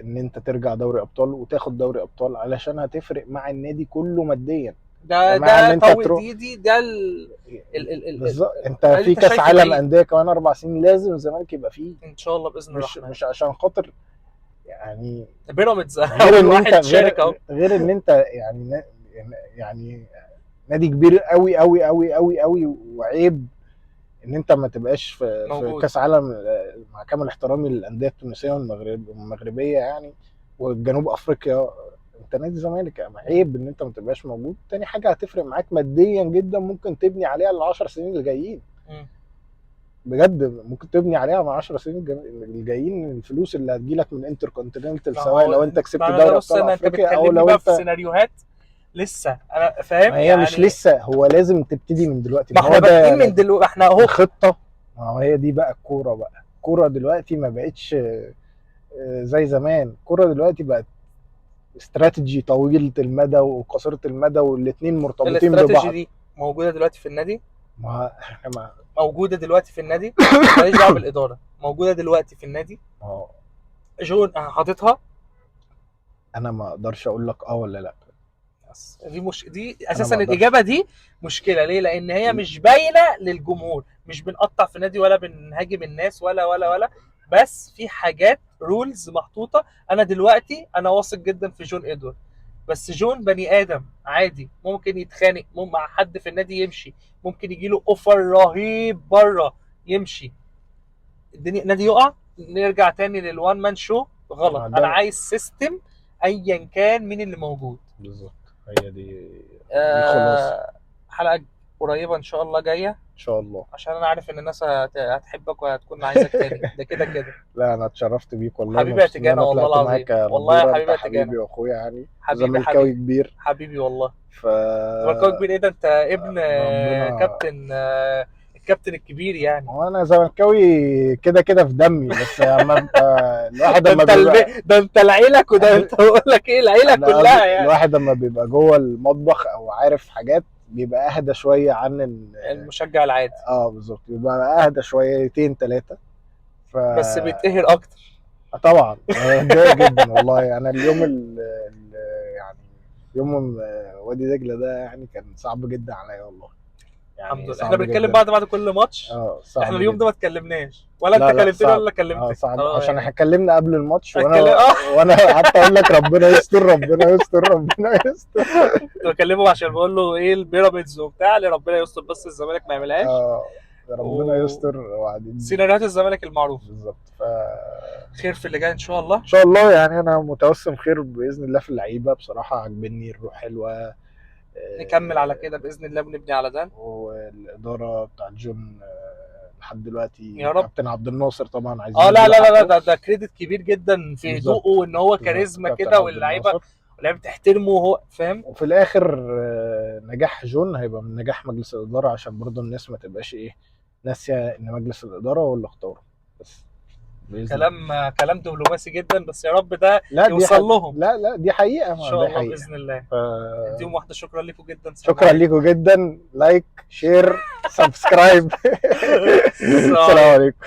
S1: ان انت ترجع دوري ابطال وتاخد دوري ابطال علشان هتفرق مع النادي كله ماديا.
S2: ده دي ده
S1: بالظبط. انت في كاس عالم انديه كمان 4 سنين لازم الزمالك يبقى فيه
S2: ان شاء الله باذن الرحمن.
S1: مش عشان خاطر يعني
S2: بيراميدز
S1: غير ان انت غير ان انت يعني نادي كبير قوي قوي قوي قوي قوي، وعيب ان انت ما تبقاش في كاس عالم مع كامل احترامي للانديه التونسيه والمغربيه يعني والجنوب افريقيا، انت نادي الزمالك يعني عيب ان انت ما تبقاش موجود. تاني حاجه هتفرق معاك ماديا جدا، ممكن تبني عليها ال10 سنين اللي جايين.
S2: مم.
S1: بجد ممكن تبني عليها مع 10 سنين الجايين، الفلوس اللي هتجيلك من انتر كونتيننتال،
S2: ما
S1: سواء
S2: هو
S1: لو انت كسبت
S2: ما
S1: دوري
S2: ده بص،
S1: ابطال
S2: انت
S1: افريقيا او
S2: بتكلمني
S1: لو
S2: بقى في
S1: انت.
S2: سيناريوهات لسه انا فاهم
S1: ما هي
S2: يعني.
S1: مش لسه، هو لازم تبتدي من دلوقتي.
S2: ما
S1: ما
S2: احنا
S1: هو ده
S2: بادئين من دلوقتي احنا اهو.
S1: الخطه. ما هو هي دي بقى الكوره. بقى الكوره دلوقتي ما بقتش زي زمان. الكوره دلوقتي بقت استراتيجي طويله المدى وقصيره المدى، والاثنين مرتبطين
S2: الاستراتيجي
S1: ببعض.
S2: دي موجوده دلوقتي في النادي،
S1: ما احنا ما
S2: موجوده دلوقتي في النادي، ماليش دعوه بالاداره، موجوده دلوقتي في النادي.
S1: ما-
S2: جون حاططها.
S1: انا ما اقدرش اقول لك اه ولا لا.
S2: بس دي
S1: انا
S2: اساسا
S1: ما اقدرش.
S2: الاجابه دي مشكله ليه؟ لان هي مش باينه للجمهور، مش بنقطع في النادي ولا بنهاجم الناس ولا بس في حاجات رولز محطوطه. انا دلوقتي انا واثق جدا في جون ادوارد، بس جون بني ادم عادي، ممكن يتخانق مع حد في النادي يمشي، ممكن يجي له اوفر رهيب بره يمشي، الدنيا النادي يقع، نرجع تاني للوان مان شو. غلط،
S1: ما
S2: انا
S1: ده
S2: عايز سيستم ايا كان مين اللي موجود.
S1: بالظبط. هي دي خلاص.
S2: حلقه قريبه ان شاء الله جايه،
S1: ان شاء الله.
S2: عشان انا عارف ان الناس هتحبك وهتكون عايزاك تاني، ده كده كده.
S1: لا انا اتشرفت بيك والله،
S2: حبيبي يا
S1: مبسوط ان
S2: تيجانا
S1: انا
S2: والله
S1: طلعت
S2: العظيم،
S1: معاك يا
S2: والله يا
S1: نضورة. انت
S2: حبيبي يا
S1: حبيبي
S2: تيجانا،
S1: واخويا يعني،
S2: حبيبي
S1: زملكاوي كبير.
S2: حبيبي والله.
S1: ف
S2: زملكاوي كبير ايه ده؟ انت ابن
S1: ربنا.
S2: كابتن، الكابتن الكبير يعني.
S1: هو انا زملكاوي كده كده في دمي، بس اما انت الواحد
S2: ده
S1: اما
S2: انت
S1: بيبقى
S2: ده انت العيله، وده انت بقول لك ايه، العيله
S1: لا
S2: كلها يعني.
S1: الواحد اما بيبقى جوه المطبخ او عارف حاجات بيبقى اهدى شويه عن
S2: المشجع العادي،
S1: بالظبط، بيبقى اهدى شويتين ثلاثه. ف
S2: بس بيتقهر اكتر.
S1: طبعا انا متضايق جدا والله. انا اليوم يعني يوم وادي دجله ده يعني كان صعب جدا عليا والله.
S2: الحمد
S1: يعني
S2: لله احنا
S1: صعب
S2: بنتكلم
S1: جدا.
S2: بعد كل ماتش.
S1: صعب
S2: احنا اليوم ده
S1: جدا.
S2: ما اتكلمناش، ولا انت
S1: لا
S2: كلمتني
S1: صعب.
S2: ولا كلمتك.
S1: صعب عشان احنا
S2: يعني
S1: اتكلمنا قبل الماتش،
S2: اتكلم
S1: وانا قعدت اقول لك ربنا يستر ربنا يستر ربنا يستر.
S2: كنت بكلمه عشان بقول له ايه البيراميدز وبتاع، اللي ربنا يستر بس الزمالك ما يعملهاش.
S1: ربنا يستر. وبعدين
S2: سيناريوهات الزمالك المعروفه.
S1: بالظبط.
S2: خير في اللي جاي ان شاء الله.
S1: ان شاء الله يعني انا متوسم خير باذن الله في اللعيبه. بصراحه عجبني الروح حلوه.
S2: نكمل على كده باذن الله، بنبني على ده.
S1: والاداره بتاعت جون لحد دلوقتي
S2: يا رب.
S1: كابتن عبد الناصر طبعا عايزين
S2: لا لا
S1: نديله
S2: لا
S1: حقه.
S2: ده كريدت كبير جدا في
S1: بالظبط.
S2: هدوءه، وان هو
S1: بالظبط.
S2: كاريزما
S1: كابتن
S2: كده،
S1: عبد
S2: واللعيبه
S1: الناصر.
S2: بتحترمه وهو فاهم.
S1: وفي الاخر نجاح جون هيبقى من نجاح مجلس الاداره، عشان برضو الناس ما تبقاش ناسيه ان مجلس الاداره هو اللي اختاره. بس بإذن الله.
S2: كلام دبلوماسي جدا، بس يا رب ده
S1: لا
S2: يوصل لهم
S1: لا دي حقيقه.
S2: ان شاء
S1: دي
S2: الله
S1: حقيقه.
S2: باذن الله.
S1: ف...
S2: اديهم واحده. شكرا لكم جدا.
S1: شكرا لكم جدا. لايك، شير، سبسكرايب. السلام عليكم.